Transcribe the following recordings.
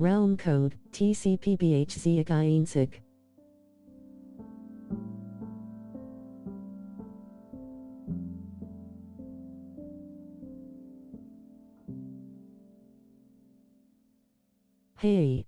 Realm code TCPBHZ. Hey.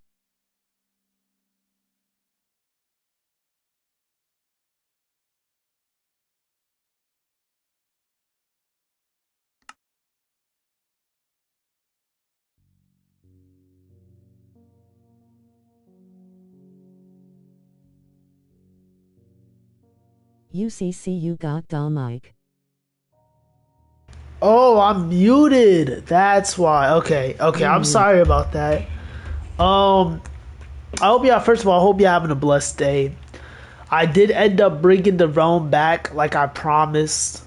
UCC, you got the mic. Oh, I'm muted. That's why. Okay, I'm sorry about that. I hope y'all. First of all, I hope you're having a blessed day. I did end up bringing the realm back, like I promised.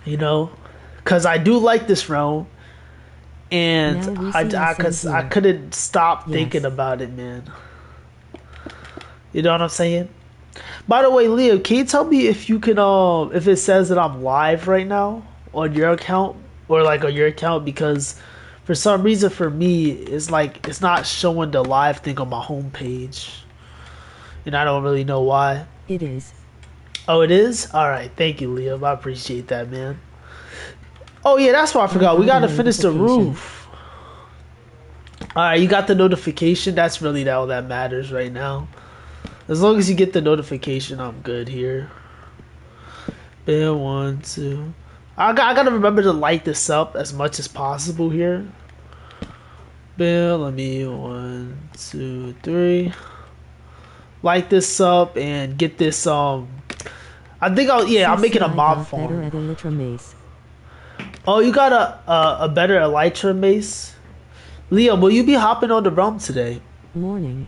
You know, because I do like this realm, and Now we see I couldn't stop thinking about it, man. You know what I'm saying? By the way, Leo, can you tell me if you can if it says that I'm live right now on your account or like on your account, because for some reason for me it's like it's not showing the live thing on my homepage. And I don't really know why. It is. Oh, it is? Alright, thank you, Leo. I appreciate that, man. Oh yeah, that's what I forgot. We gotta finish the roof. Alright, you got the notification. That's really all that matters right now. As long as you get the notification, I'm good here. Bam, 1, 2. I gotta remember to light this up as much as possible here. Bam, let me 1, 2, 3. Light this up and get this I think I'm making a mob farm. Oh, you got a better elytra mace? Liam, will you be hopping on the realm today? Morning.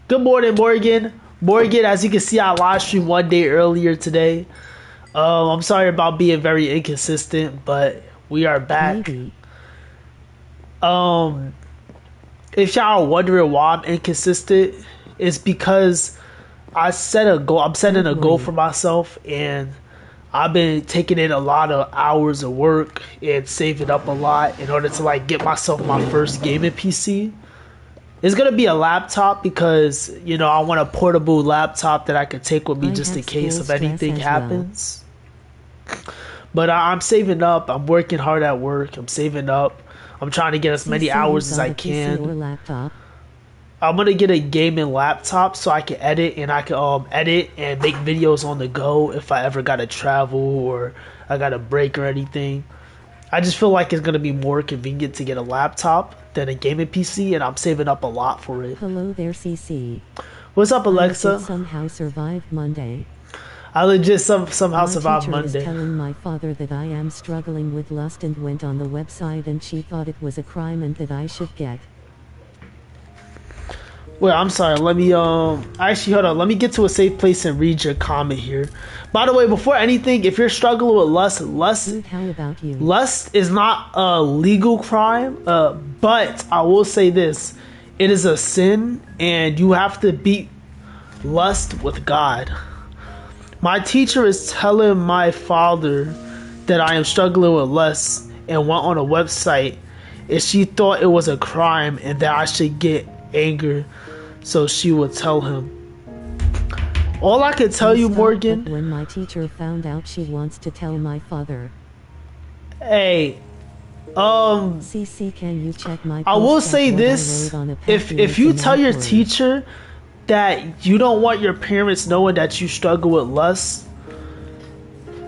Good morning, Morgan. Morgan, as you can see, I live streamed one day earlier today. I'm sorry about being very inconsistent, but we are back. Maybe. If y'all are wondering why I'm inconsistent, it's because I set a goal. I'm setting a goal for myself, and I've been taking in a lot of hours of work and saving up a lot in order to like get myself my first gaming PC. It's gonna be a laptop because, you know, I want a portable laptop that I could take with me just in case if anything happens. But I'm saving up. I'm working hard at work. I'm saving up. I'm trying to get as many hours as I can. I'm gonna get a gaming laptop so I can edit and I can edit and make videos on the go if I ever gotta travel or I got a break or anything. I just feel like it's gonna be more convenient to get a laptop than a gaming PC, and I'm saving up a lot for it. Hello there, CC. What's up, Alexa? I somehow survived Monday. I legit somehow survived Monday. My teacher is telling my father that I am struggling with lust and went on the website and she thought it was a crime and that I should get. Wait, I'm sorry. Let me actually hold on. Let me get to a safe place and read your comment here. By the way, before anything, if you're struggling with lust, Dude, how about you? Lust is not a legal crime, but I will say this: it is a sin, and you have to beat lust with God. My teacher is telling my father that I am struggling with lust and went on a website, and she thought it was a crime and that I should get anger, so she would tell him. All I can tell you, Morgan. When my teacher found out she wants to tell my father. Hey, CC, can you check my? I will say this: if you tell your teacher that you don't want your parents knowing that you struggle with lust,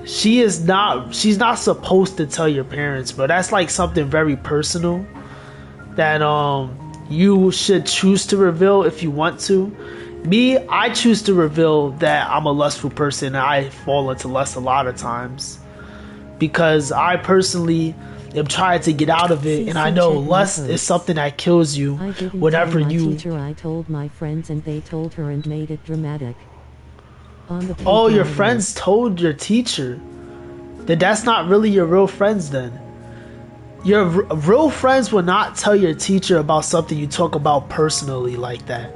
she's not supposed to tell your parents, but that's like something very personal that you should choose to reveal if you want to. Me, I choose to reveal that I'm a lustful person and I fall into lust a lot of times because I personally am trying to get out of it, and I know lust is something that kills you whenever you. Teacher, I told my friends and they told her and made it dramatic. Oh, your friends told your teacher that's not really your real friends then. Your real friends will not tell your teacher about something you talk about personally like that.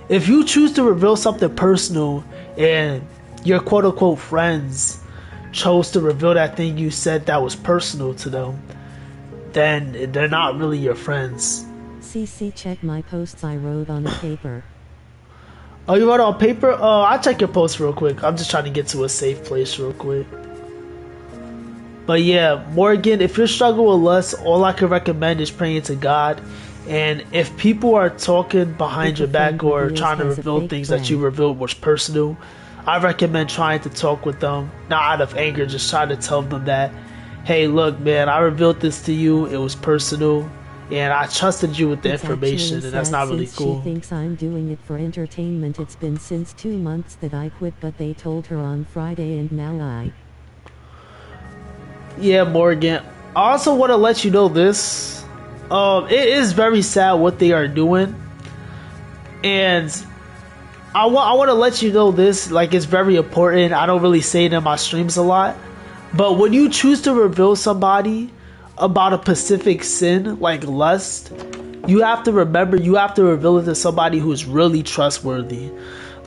If you choose to reveal something personal and your quote-unquote friends chose to reveal that thing you said that was personal to them, then they're not really your friends. CC, check my posts I wrote on a paper. Oh, you wrote on paper? I'll check your post real quick. I'm just trying to get to a safe place real quick. But yeah, Morgan, if you're struggling with lust, all I can recommend is praying to God. And if people are talking behind your back or trying to reveal things that you revealed was personal, I recommend trying to talk with them, not out of anger, just try to tell them that, hey, look, man, I revealed this to you. It was personal, and I trusted you with the information, and that's not really cool. She thinks I'm doing it for entertainment. It's been since 2 months that I quit, but they told her on Friday, and now I... Yeah, Morgan. I also want to let you know this. It is very sad what they are doing, and I want to let you know this. Like, it's very important. I don't really say it in my streams a lot, but when you choose to reveal somebody about a specific sin like lust, you have to remember you have to reveal it to somebody who's really trustworthy,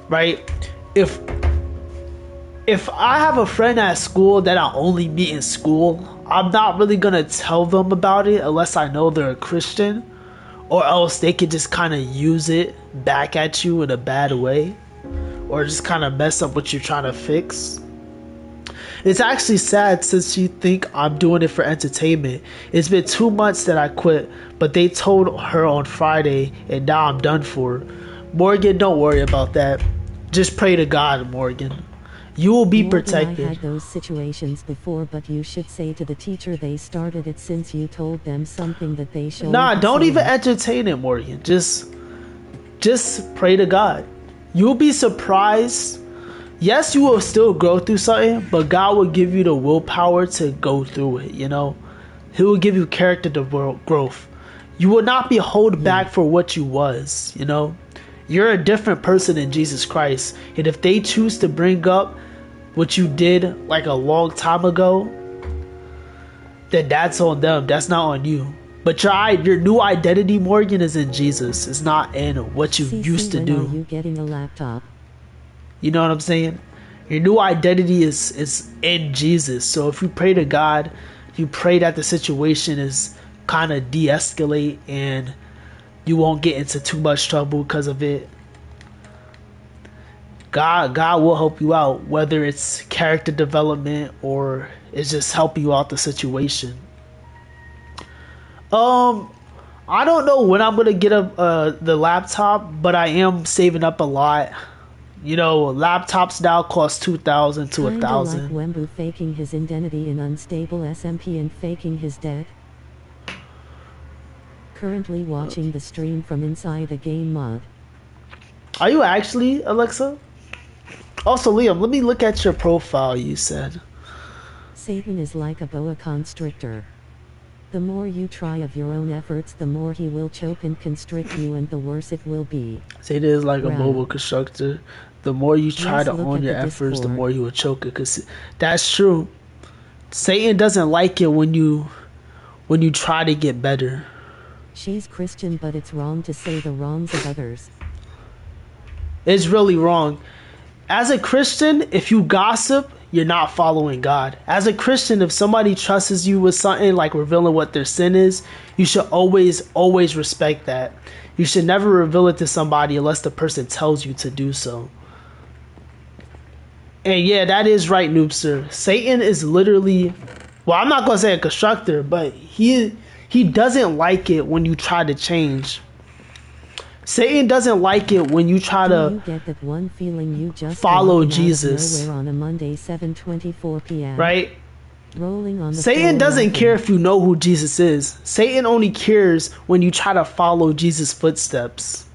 right? If I have a friend at school that I only meet in school, I'm not really gonna tell them about it unless I know they're a Christian, or else they could just kind of use it back at you in a bad way, or just kind of mess up what you're trying to fix. It's actually sad since you think I'm doing it for entertainment. It's been 2 months that I quit, but they told her on Friday, and now I'm done for. Morgan, don't worry about that. Just pray to God, Morgan. You will be protected. I had those situations before, but you should say to the teacher they started it since you told them something that they showed. Nah, don't even entertain it, Morgan. Just pray to God. You'll be surprised. Yes, you will still go through something, but God will give you the willpower to go through it, you know? He will give you character growth. You will not be held back for what you was, you know? You're a different person in Jesus Christ. And if they choose to bring up what you did like a long time ago, then that's on them. That's not on you. But your new identity, Morgan, is in Jesus. It's not in what you used to do. Are you getting a laptop? You know what I'm saying? Your new identity is in Jesus. So if you pray to God, you pray that the situation is kind of de-escalate and you won't get into too much trouble because of it. God will help you out, whether it's character development or it's just helping you out the situation. I don't know when I'm gonna get the laptop, but I am saving up a lot. You know, laptops now cost $2,000 to $1,000. Like Wembu faking his identity in unstable SMP and faking his death. Currently watching the stream from inside a game mod. Are you actually, Alexa? Also, Liam, let me look at your profile. You said Satan is like a boa constrictor. The more you try of your own efforts, the more he will choke and constrict you, and the worse it will be. Satan is like a boa constrictor. The more you try to own your efforts, the more he will choke it. Cause that's true. Satan doesn't like it when you try to get better. She's Christian, but it's wrong to say the wrongs of others. It's really wrong. As a Christian, if you gossip, you're not following God. As a Christian, if somebody trusts you with something like revealing what their sin is, you should always respect that. You should never reveal it to somebody unless the person tells you to do so. And yeah, that is right, Noobster. Satan is literally, well, I'm not going to say a constructor, but he doesn't like it when you try to change. Satan doesn't like it when you try to get that one feeling you just follow Jesus. On a Monday, 7:24 p.m. Right? Rolling on the Satan doesn't care if you know who Jesus is. Satan only cares when you try to follow Jesus' footsteps.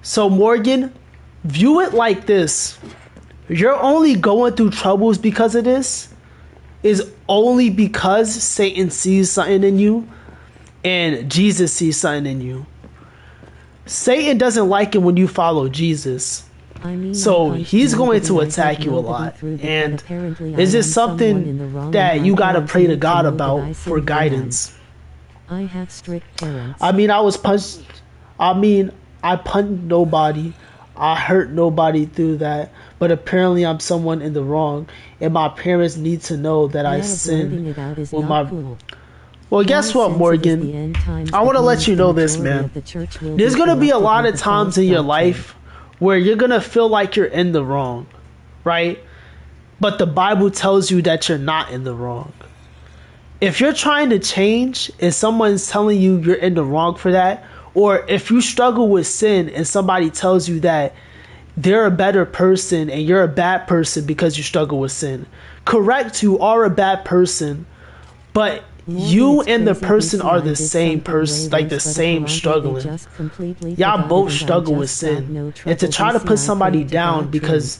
So Morgan, view it like this. You're only going through troubles because of this is only because Satan sees something in you and Jesus sees something in you. Satan doesn't like it when you follow Jesus. So he's going to attack you a lot. And it's just something that you got to pray to God about for guidance. I have strict parents. I punched nobody. I hurt nobody through that. But apparently I'm someone in the wrong. And my parents need to know that I sinned with my... Well, guess what, Morgan? I want to let you know this, man. There's going to be a lot of times in your life where you're going to feel like you're in the wrong, right? But the Bible tells you that you're not in the wrong. If you're trying to change and someone's telling you you're in the wrong for that, or if you struggle with sin and somebody tells you that they're a better person and you're a bad person because you struggle with sin, correct, you are a bad person, but you and the person are the same person, like the same struggling. Y'all both struggle with sin. And to try to put somebody down because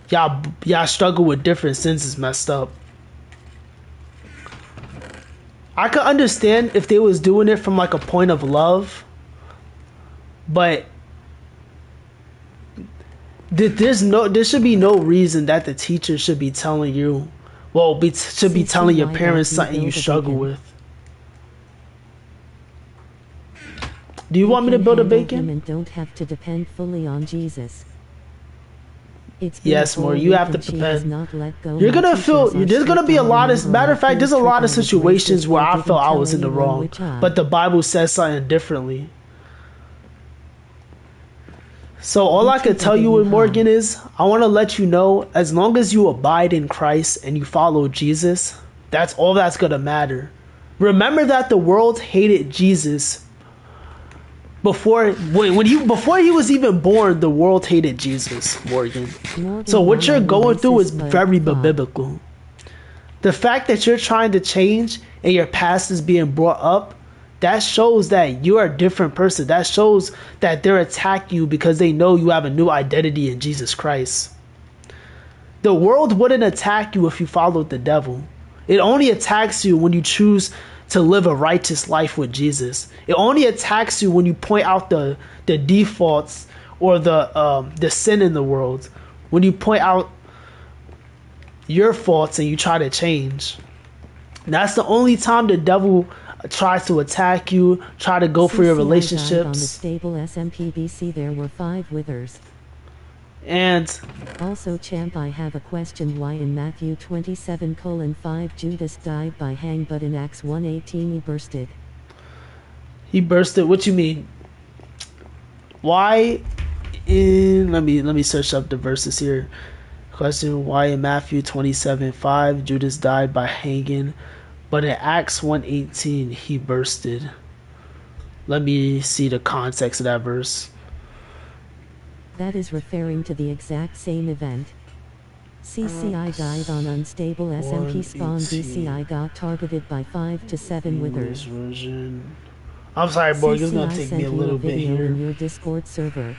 y'all struggle with different sins is messed up. I could understand if they was doing it from like a point of love, but there should be no reason that the teacher should be telling you, should be telling your parents something you struggle with. Do you want me to build a bacon? And don't have to depend fully on Jesus. Yes, more. You have to depend. You're gonna feel. There's gonna be a lot of. Matter of fact, there's a lot of situations where I felt I was in the wrong, but the Bible says something differently. So all I could tell you with Morgan is, I want to let you know, as long as you abide in Christ and you follow Jesus, that's all that's gonna matter. Remember that the world hated Jesus. Before he was even born, the world hated Jesus, Morgan. So what you're going through is very biblical. The fact that you're trying to change and your past is being brought up, that shows that you're a different person. That shows that they're attacking you because they know you have a new identity in Jesus Christ. The world wouldn't attack you if you followed the devil. It only attacks you when you choose to live a righteous life with Jesus. It only attacks you when you point out the defaults or the sin in the world. When you point out your faults and you try to change. That's the only time the devil tries to attack you, try to go for your relationships. On the stable SMPBC there were 5 withers. And also, champ, I have a question. Why in Matthew 27:5 Judas died by hang, but in Acts 1:18 he bursted? He bursted? What you mean? Why in let me search up the verses here. Question: why in Matthew 27:5 Judas died by hanging, but in Acts 1:18 he bursted? Let me see the context of that verse. That is referring to the exact same event. CCI died on unstable SMP spawn. DCI got targeted by 5 to 7 withers. I'm sorry, boy. It's gonna take me a little bit here. In your Discord server.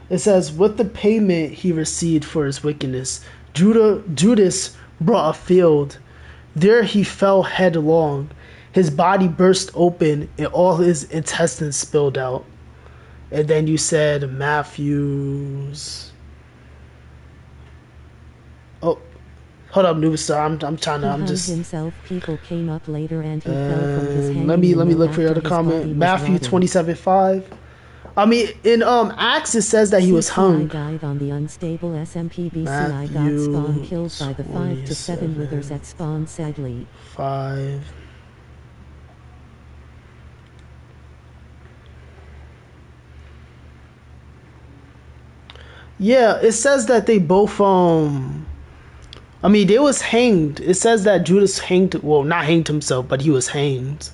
It says, with the payment he received for his wickedness, Judas brought a field. There he fell headlong. His body burst open and all his intestines spilled out. And then you said Matthew's. Oh, hold up, new star. I'm trying to. I'm just. Himself. People came up later, and he fell from his hanging. Let me look for your other comment. Matthew 27:5. I mean, in Acts it says that he was hung. Died on the unstable SMPBC. I got spawn killed by the 5 to 7 withers at spawn. Sadly. 5. Yeah, it says that they both I mean, they was hanged. It says that Judas hanged, well, not hanged himself, but he was hanged.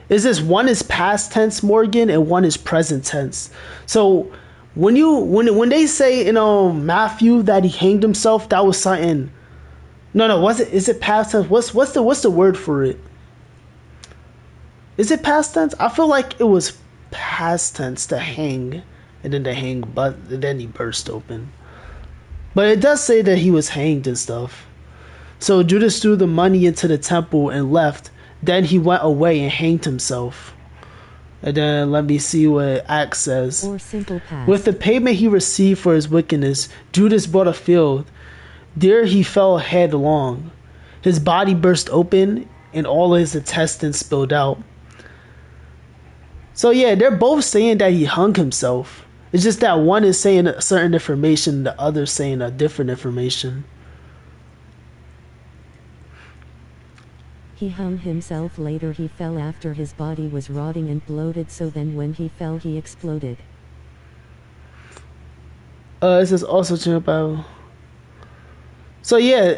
Is this one is past tense, Morgan, and one is present tense? So when they say in Matthew that he hanged himself, that was something. No, is it past tense? What's the word for it? Is it past tense? I feel like it was past tense to hang, and then then he burst open. But it does say that he was hanged and stuff. So Judas threw the money into the temple and left. Then he went away and hanged himself. And then let me see what Acts says. Or simple past. With the payment he received for his wickedness, Judas bought a field. There he fell headlong. His body burst open and all his intestines spilled out. So yeah, they're both saying that he hung himself. It's just that one is saying a certain information, the other saying a different information. He hung himself later. He fell after his body was rotting and bloated, so then when he fell he exploded. This is also true about. So yeah,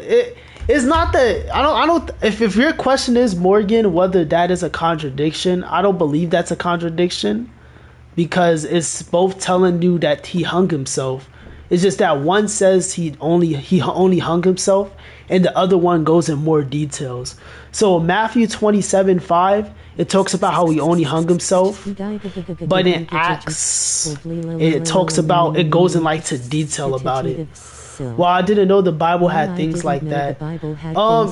it's not that I don't. If your question is, Morgan, whether that is a contradiction, I don't believe that's a contradiction, because it's both telling you that he hung himself. It's just that one says he only hung himself, and the other one goes in more details. So Matthew 27:5, it talks about how he only hung himself, but in Acts it talks about, it goes in like to detail about it. Well, I didn't know the Bible had things like that.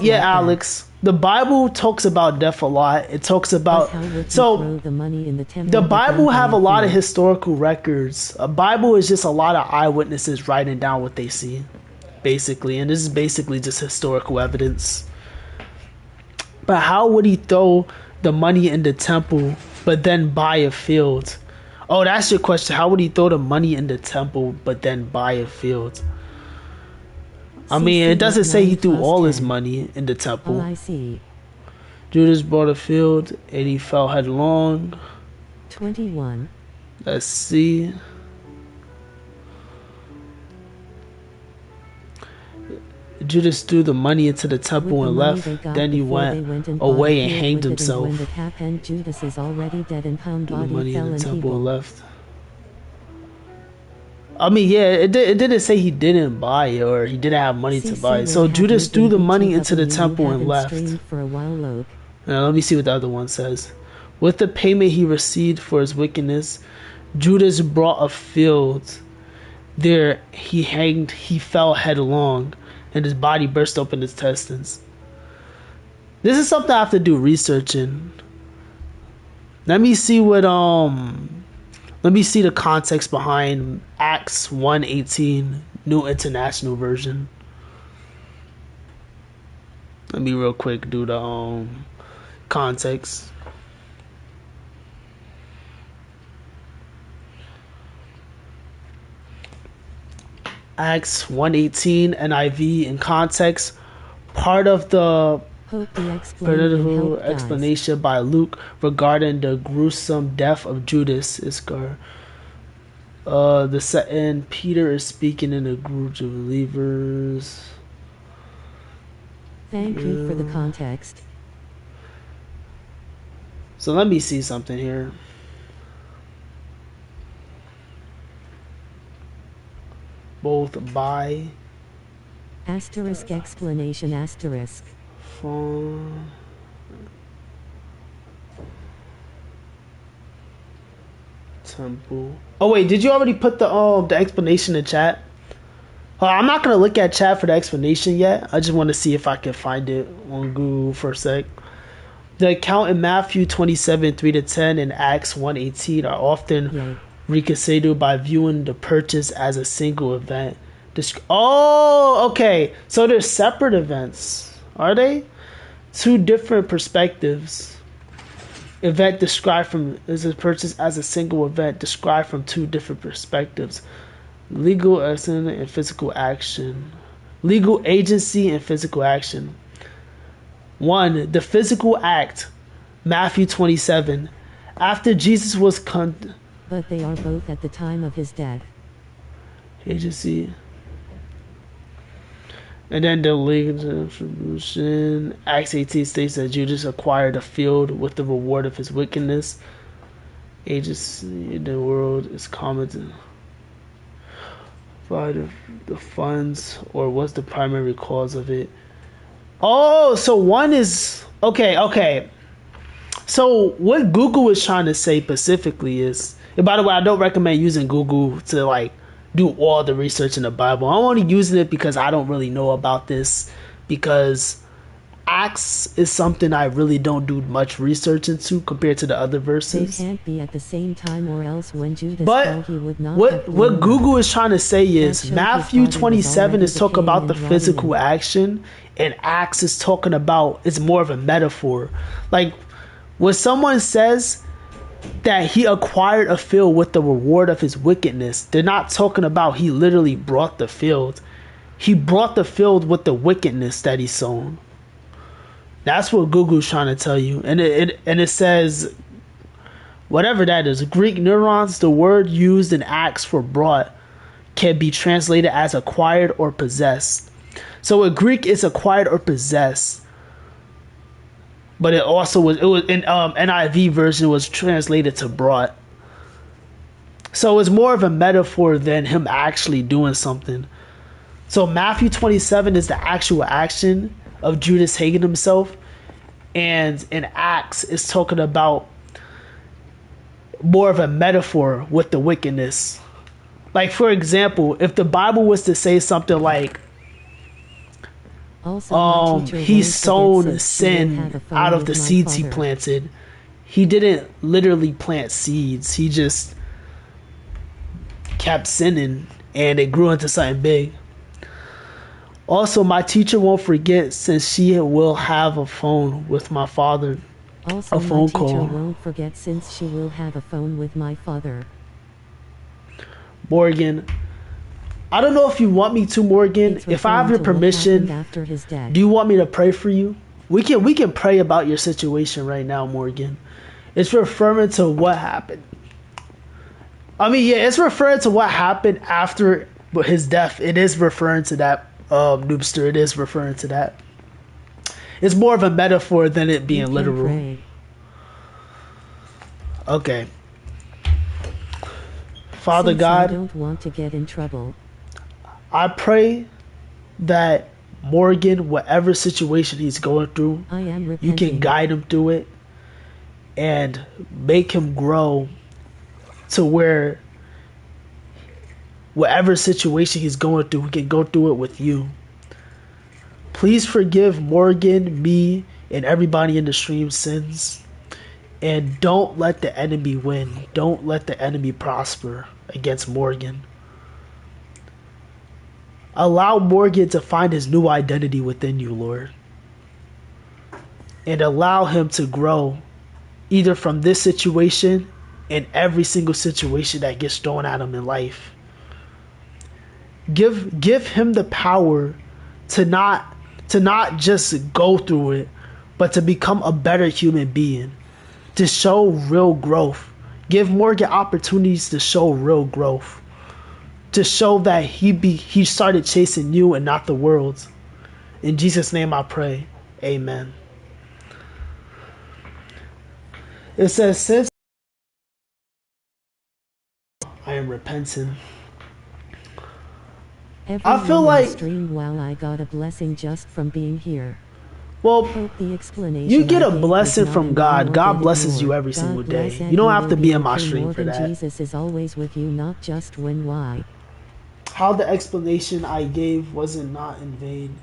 Yeah, Alex. The Bible talks about death a lot. It talks about, so the Bible have a lot of historical records. A Bible is just a lot of eyewitnesses writing down what they see, basically, and this is basically just historical evidence. But how would he throw the money in the temple but then buy a field? Oh, that's your question. How would he throw the money in the temple but then buy a field? I mean, it doesn't say he threw all his money in the temple. Oh, I see. Judas bought a field and he fell headlong. 21. Let's see. Judas threw the money into the temple and left. Then he went away and hanged himself. When that happened, Judas is already dead and hung Threw the body money fell in the and temple and he left. I mean, yeah, it didn't say he didn't buy it or he didn't have money to buy it. So Judas threw the money into the temple and left. Now, let me see what the other one says. With the payment he received for his wickedness, Judas bought a field. There he fell headlong, and his body burst open his intestines. This is something I have to do research in. Let me see the context behind Acts 1:18, New International Version. Let me real quick do the context. Acts 1:18 NIV in context, part of the political explanation by Luke regarding the gruesome death of Judas Iscariot. The setting, Peter is speaking in a group of believers. Thank you for the context. So let me see something here. Both by asterisk explanation asterisk from temple. Oh wait, did you already put the explanation in chat? I'm not gonna look at chat for the explanation yet. I just want to see if I can find it on Google for a sec. The account in Matthew 27:3-10 and Acts 1:18 are often reconsidered by viewing the purchase as a single event. Okay. So they're separate events, are they? Two different perspectives. Event described from is a purchase as a single event described from two different perspectives. Legal action and physical action. Legal agency and physical action. 1. The physical act. Matthew 27. After Jesus was but they are both at the time of his death. Agency. And then the legal distribution. Acts 18 states that Judas acquired a field with the reward of his wickedness. Agency in the world is common to provide the funds, or what's the primary cause of it? Oh, so one is okay. So what Google is trying to say specifically is, and by the way, I don't recommend using Google to like do all the research in the Bible. I'm only using it because I don't really know about this, because Acts is something I really don't do much research into compared to the other verses. They can't be at the same time, or else when Judas fell, he would not. What Google is trying to say is Matthew 27 is talking about the physical action, and Acts is talking about, it's more of a metaphor. Like when someone says that he acquired a field with the reward of his wickedness, they're not talking about he literally brought the field. He brought the field with the wickedness that he sown. That's what Google's trying to tell you. And it says whatever that is. Greek neurons, the word used in acts for brought, can be translated as acquired or possessed. So in Greek it's acquired or possessed. But it was in NIV version was translated to brought. So it's more of a metaphor than him actually doing something. So Matthew 27 is the actual action of Judas hanging himself. And in Acts, it's talking about more of a metaphor with the wickedness. Like, for example, if the Bible was to say something like, he sown sin out of the seeds he planted, he didn't literally plant seeds. He just kept sinning and it grew into something big. Also, my teacher won't forget since she will have a phone with my father. Also, a phone my teacher call. won't forget since she will have a phone with my father. Morgan, I don't know if you want me to, Morgan. If I have your permission, after his death. Do you want me to pray for you? We can pray about your situation right now, Morgan. It's referring to what happened. I mean, yeah, it's referring to what happened after his death. It is referring to that, Noobster. It is referring to that. It's more of a metaphor than it being literal. Pray. Okay. Father Since God, I don't want to get in trouble. I pray that Morgan, whatever situation he's going through, I am repenting. you can guide him through it and make him grow to where whatever situation he's going through, he can go through it with you. Please forgive Morgan, me, and everybody in the stream sins. And don't let the enemy win. Don't let the enemy prosper against Morgan. Allow Morgan to find his new identity within you, Lord. And allow him to grow either from this situation and every single situation that gets thrown at him in life. Give him the power to not just go through it, but to become a better human being, to show real growth. Give Morgan opportunities to show real growth, to show that he started chasing you and not the world. In Jesus' name I pray, amen. It says, since I am repenting. I feel like stream while I got a blessing just from being here. Well, the explanation you get a blessing from God. God blesses you every single day. You don't have to be in my stream for that. Jesus is always with you, not just when why. How the explanation I gave wasn't not in vain.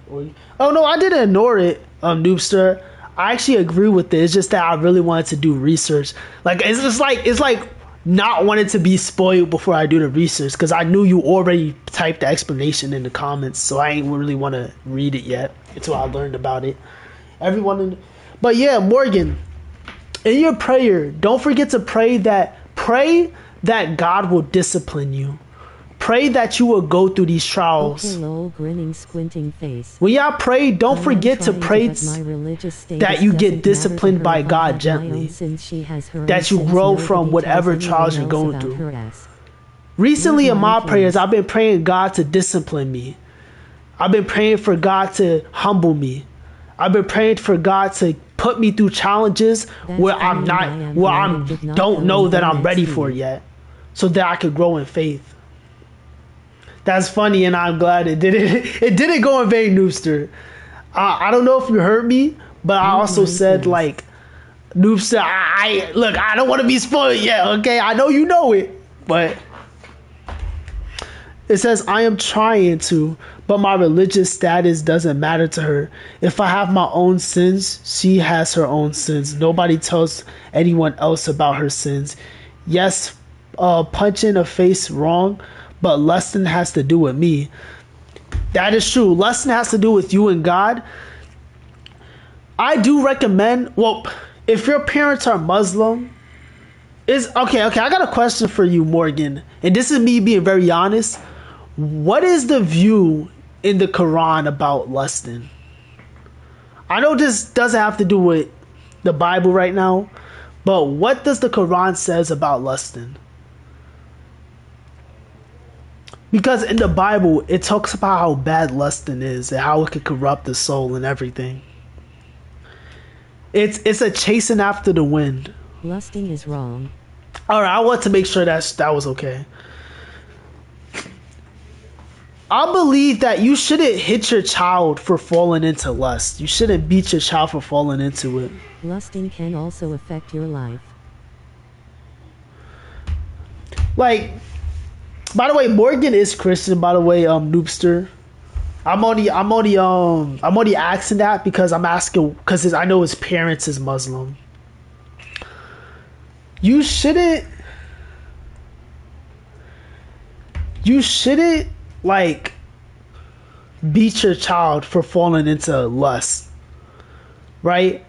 Oh no, I didn't ignore it, Noobster. I actually agree with it. It's just that I really wanted to do research. Like it's like not wanting to be spoiled before I do the research, because I knew you already typed the explanation in the comments, so I ain't really want to read it yet until I learned about it. But yeah, Morgan, in your prayer, don't forget to pray that God will discipline you. Pray that you will go through these trials. Okay, lol, grinning, squinting face. When y'all pray, don't forget to pray that you get disciplined by God gently. That you grow from whatever trials you're going through. Recently in my prayers, I've been praying God to discipline me. I've been praying for God to humble me. I've been praying for God to put me through challenges where I don't know that I'm ready for yet, so that I could grow in faith. That's funny, and I'm glad it didn't go in vain, Noobster. I don't know if you heard me, but I also said, like, Noobster, I don't want to be spoiled yet, okay? I know you know it, but it says, I am trying to, but my religious status doesn't matter to her. If I have my own sins, she has her own sins. Nobody tells anyone else about her sins. Yes, punching a face wrong, but lusting has to do with me. That is true. Lusting has to do with you and God. I do recommend, well, if your parents are Muslim, okay, I got a question for you, Morgan. And this is me being very honest. What is the view in the Quran about lusting? I know this doesn't have to do with the Bible right now, but what does the Quran says about lusting? Because in the Bible, it talks about how bad lusting is and how it can corrupt the soul and everything. It's a chasing after the wind. Lusting is wrong. All right, I want to make sure that was okay. I believe that you shouldn't hit your child for falling into lust. You shouldn't beat your child for falling into it. Lusting can also affect your life. Like, by the way, Morgan is Christian. By the way, Noobster. I'm only asking that because I'm asking because I know his parents is Muslim. You shouldn't like beat your child for falling into lust, right?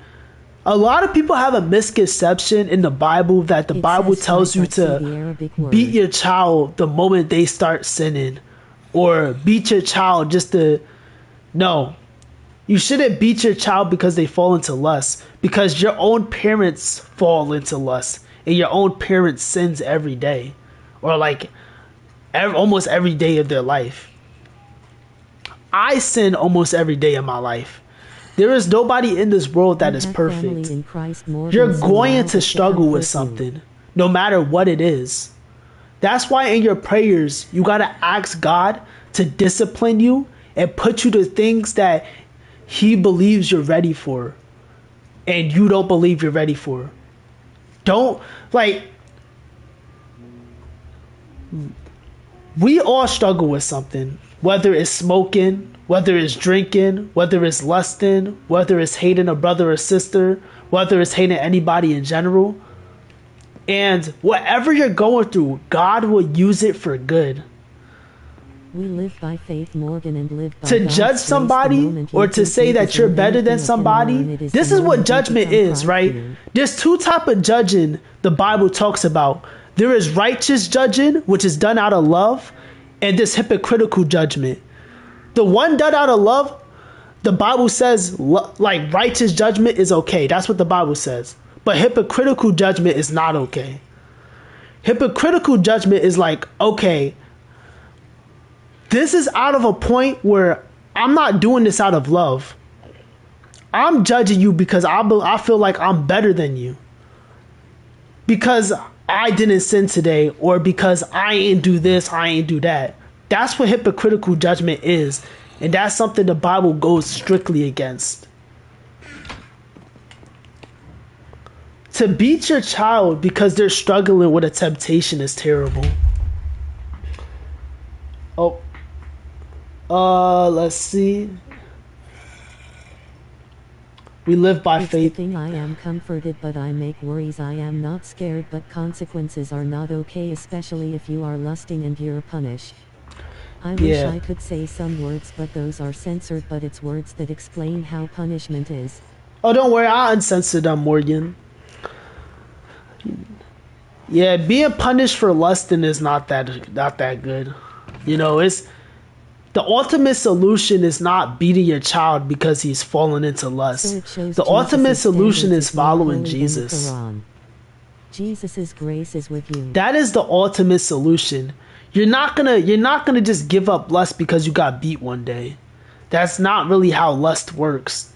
A lot of people have a misconception in the Bible that the Bible tells you to beat your child the moment they start sinning, or beat your child just to... No, you shouldn't beat your child because they fall into lust, because your own parents fall into lust and your own parents sins every day, or like almost every day of their life. I sin almost every day of my life. There is nobody in this world that is perfect. You're going to struggle with something, no matter what it is. That's why in your prayers, you got to ask God to discipline you and put you to things that He believes you're ready for and you don't believe you're ready for. Don't, like, we all struggle with something, whether it's smoking, whether it's drinking, whether it's lusting, whether it's hating a brother or sister, whether it's hating anybody in general. And whatever you're going through, God will use it for good. We live by faith, Morgan, and live by to judge somebody or to say that you're better than somebody, this is what judgment is, right? There's two types of judging the Bible talks about. There is righteous judging, which is done out of love, and this hypocritical judgment. The one done out of love, the Bible says, like, righteous judgment is okay. That's what the Bible says. But hypocritical judgment is not okay. Hypocritical judgment is like, okay, this is out of a point where I'm not doing this out of love. I'm judging you because I feel like I'm better than you. Because I didn't sin today, or because I ain't do this, I ain't do that. That's what hypocritical judgment is. And that's something the Bible goes strictly against. To beat your child because they're struggling with a temptation is terrible. Let's see. We live by faith. The thing I am comforted, but I make worries. I am not scared, but consequences are not okay, especially if you are lusting and you're punished. I wish I could say some words, but those are censored, but it's words that explain how punishment is. Oh, don't worry, I uncensored them, Morgan. Yeah, being punished for lusting is not that good. You know, it's the ultimate solution is not beating your child because he's fallen into lust. So the ultimate solution is following Jesus. Jesus' grace is with you. That is the ultimate solution. You're not gonna just give up lust because you got beat one day. That's not really how lust works.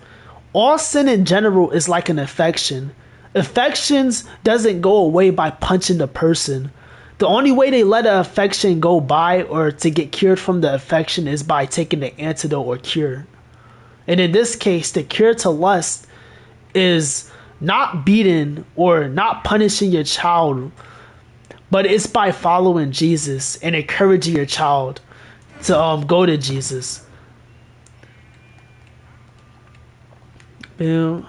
All sin in general is like an affection. Affections doesn't go away by punching the person. The only way they let an affection go by or to get cured from the affection is by taking the antidote or cure. And in this case, the cure to lust is not beating or not punishing your child, but it's by following Jesus and encouraging your child to go to Jesus. Boom.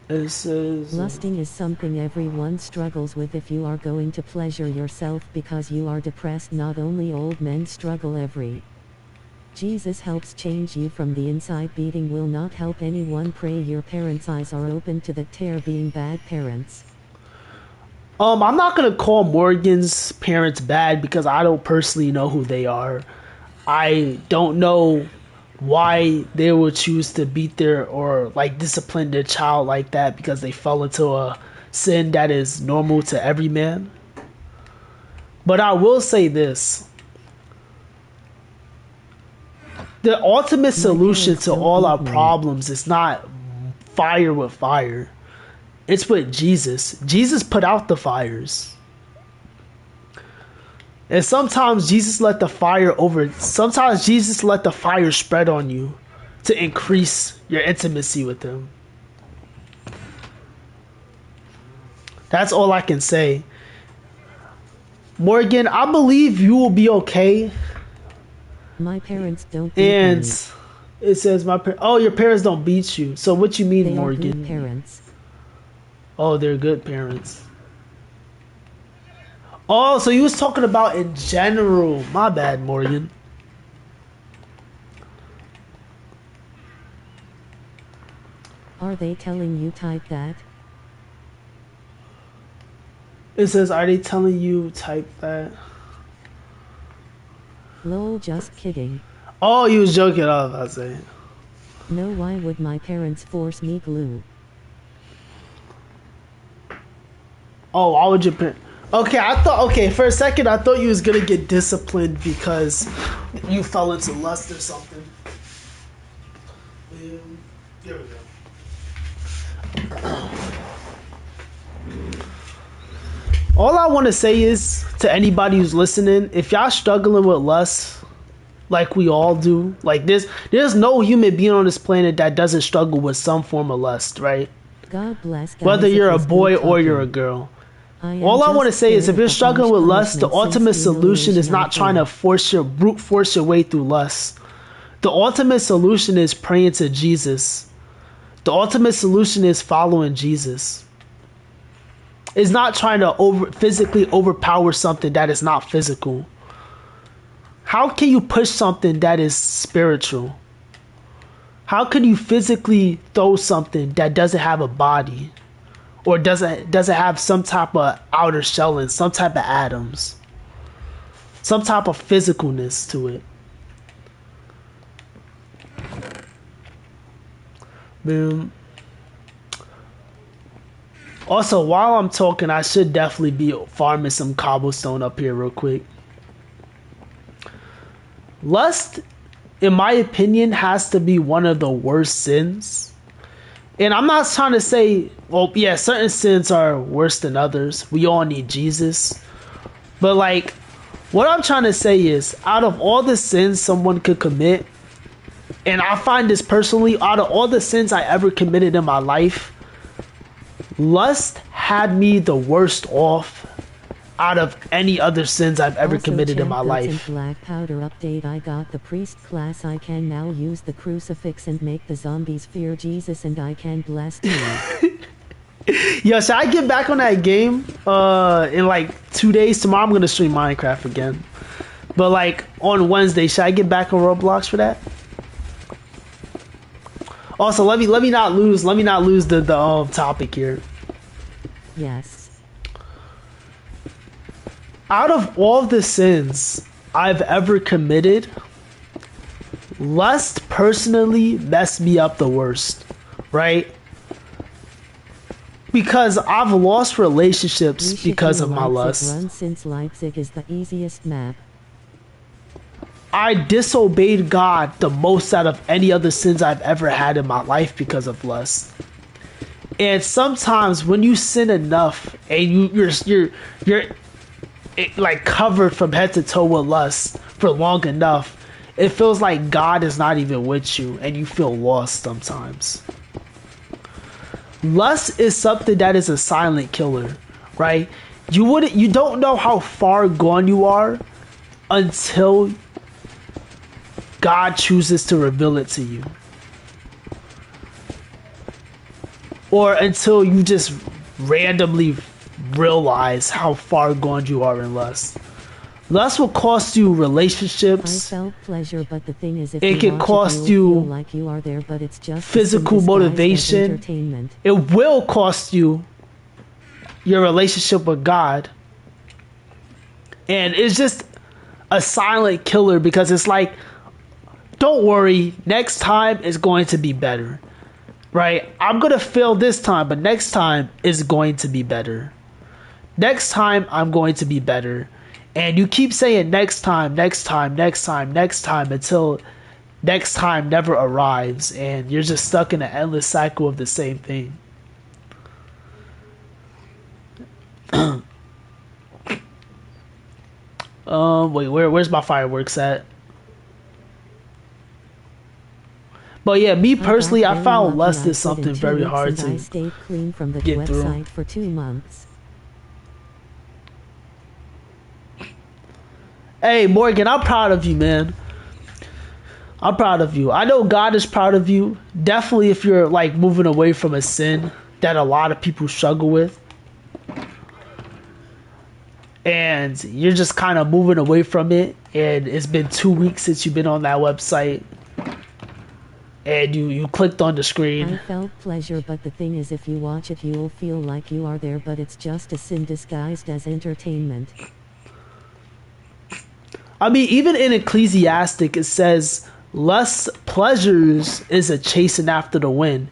It says, lusting is something everyone struggles with. If you are going to pleasure yourself because you are depressed, not only old men struggle every. Jesus helps change you from the inside. Beating will not help anyone. Pray your parents' eyes are open to the terror being bad parents. I'm not gonna call Morgan's parents bad because I don't personally know who they are. I don't know why they would choose to beat their or like discipline their child like that because they fell into a sin that is normal to every man. But I will say this. The ultimate solution to all our problems is not fire with fire. It's with Jesus. Jesus put out the fires. And sometimes Jesus let the fire spread on you to increase your intimacy with him. That's all I can say. Morgan, I believe you will be okay. My parents don't beat and me. It says your parents don't beat you. So what you mean, they Morgan? Are good parents. Oh, they're good parents. Oh, so you was talking about in general. My bad, Morgan. Are they telling you type that? It says, are they telling you type that? Lol, just kidding. Oh, you was joking. I was about to say. No, why would my parents force me glue? Oh, why would your parents? Okay, for a second I thought you was gonna get disciplined because you fell into lust or something. Here we go. All I want to say is to anybody who's listening, if y'all struggling with lust, like we all do, like there's no human being on this planet that doesn't struggle with some form of lust, right? God bless. Guys, whether you're a boy or you're a girl. All I want to say is if you're struggling with lust, the ultimate solution is not trying to brute force your way through lust. The ultimate solution is praying to Jesus. The ultimate solution is following Jesus. It's not trying to physically overpower something that is not physical. How can you push something that is spiritual? How can you physically throw something that doesn't have a body? Or doesn't have some type of outer shell and some type of atoms, some type of physicalness to it. Boom. Also, while I'm talking, I should definitely be farming some cobblestone up here real quick. Lust, in my opinion, has to be one of the worst sins. And I'm not trying to say, well, yeah, certain sins are worse than others. We all need Jesus. But like, what I'm trying to say is, out of all the sins someone could commit, and I find this personally, out of all the sins I ever committed in my life, lust had me the worst off out of any other sins I've ever committed in my life. Black powder update. I got the priest class. I can now use the crucifix and make the zombies fear Jesus, and I can bless too. Yo, should I get back on that game in like 2 days? Tomorrow I'm gonna stream Minecraft again, but like on Wednesday, should I get back on Roblox for that? Also, let me not lose the topic here. Yes. Out of all the sins I've ever committed, lust personally messed me up the worst, right? Because I've lost relationships because of my lust. Run since Leipzig is the easiest map. I disobeyed God the most out of any other sins I've ever had in my life because of lust. And sometimes when you sin enough and you're like covered from head to toe with lust for long enough, it feels like God is not even with you and you feel lost sometimes. Lust is something that is a silent killer, right? You don't know how far gone you are until God chooses to reveal it to you. Or until you just randomly realize how far gone you are in lust. Lust will cost you relationships. I felt pleasure, but the thing is, if it can cost you like you are there, but it's just physical motivation. It will cost you your relationship with God. And it's just a silent killer because it's like, don't worry, next time is going to be better. Right? I'm going to fail this time, but next time is going to be better. Next time I'm going to be better. And you keep saying next time, next time, next time, next time until next time never arrives, and you're just stuck in an endless cycle of the same thing. Wait, where's my fireworks at? But yeah, me personally, I found lust is something very hard to I stayed clean from the get website through. for 2 months. Hey, Morgan, I'm proud of you, man. I'm proud of you. I know God is proud of you. Definitely if you're like moving away from a sin that a lot of people struggle with. And you're just kind of moving away from it. And it's been 2 weeks since you've been on that website. And you clicked on the screen. I felt pleasure, but the thing is, if you watch it, you'll feel like you are there, but it's just a sin disguised as entertainment. I mean, even in Ecclesiastic, it says, lust pleasures is a chasing after the wind.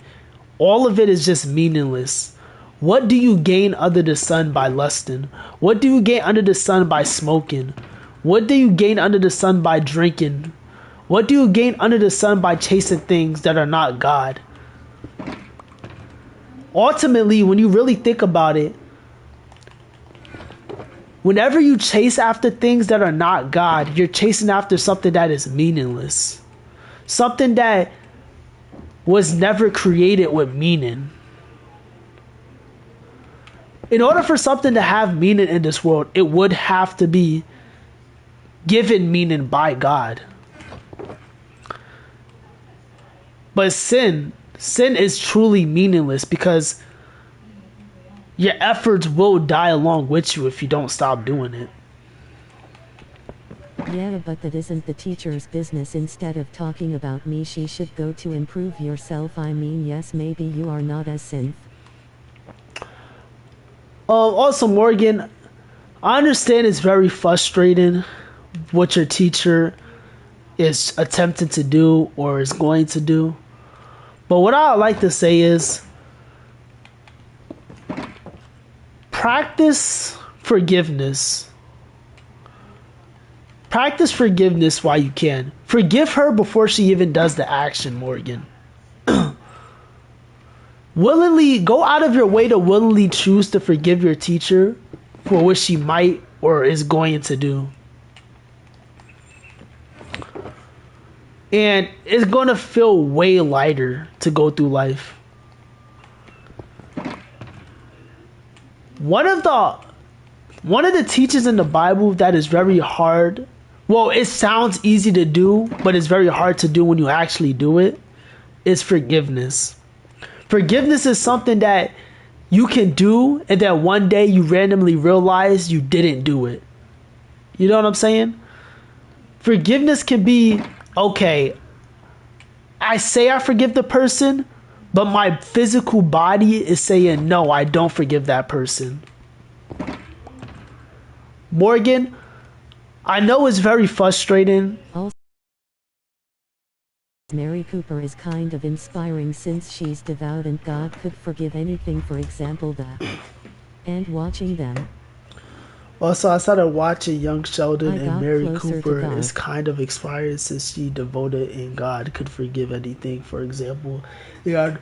All of it is just meaningless. What do you gain under the sun by lusting? What do you gain under the sun by smoking? What do you gain under the sun by drinking? What do you gain under the sun by chasing things that are not God? Ultimately, when you really think about it, whenever you chase after things that are not God, you're chasing after something that is meaningless. Something that was never created with meaning. In order for something to have meaning in this world, it would have to be given meaning by God. But sin is truly meaningless because your efforts will die along with you if you don't stop doing it. Yeah, but that isn't the teacher's business. Instead of talking about me, she should go to improve yourself. I mean, yes, maybe you are not as synth. Also, Morgan, I understand it's very frustrating what your teacher is attempting to do or is going to do. But what I would like to say is practice forgiveness. Practice forgiveness while you can. Forgive her before she even does the action, Morgan. Willingly go out of your way to willingly choose to forgive your teacher for what she might or is going to do. And it's going to feel way lighter to go through life. One of the teachings in the Bible that is very hard. Well, it sounds easy to do, but it's very hard to do when you actually do it, is forgiveness. Forgiveness is something that you can do and that one day you randomly realize you didn't do it. You know what I'm saying? Forgiveness can be, okay, I say I forgive the person, but my physical body is saying, no, I don't forgive that person. Morgan, I know it's very frustrating. Also, Mary Cooper is kind of inspiring since she's devout and God could forgive anything, for example that. And watching them. Also, I started watching Young Sheldon, and Mary Cooper is kind of expired since she devoted and God could forgive anything, for example. Yeah.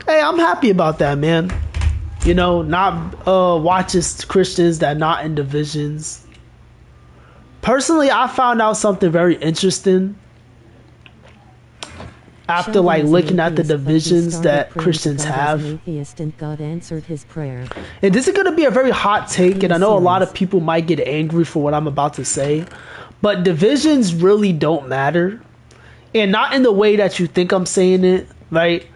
Hey, I'm happy about that, man. You know, not watches Christians that not in divisions. Personally, I found out something very interesting after like looking at the divisions that Christians have. And God answered his prayer. And this is going to be a very hot take, and I know a lot of people might get angry for what I'm about to say, but divisions really don't matter. And not in the way that you think I'm saying it, right?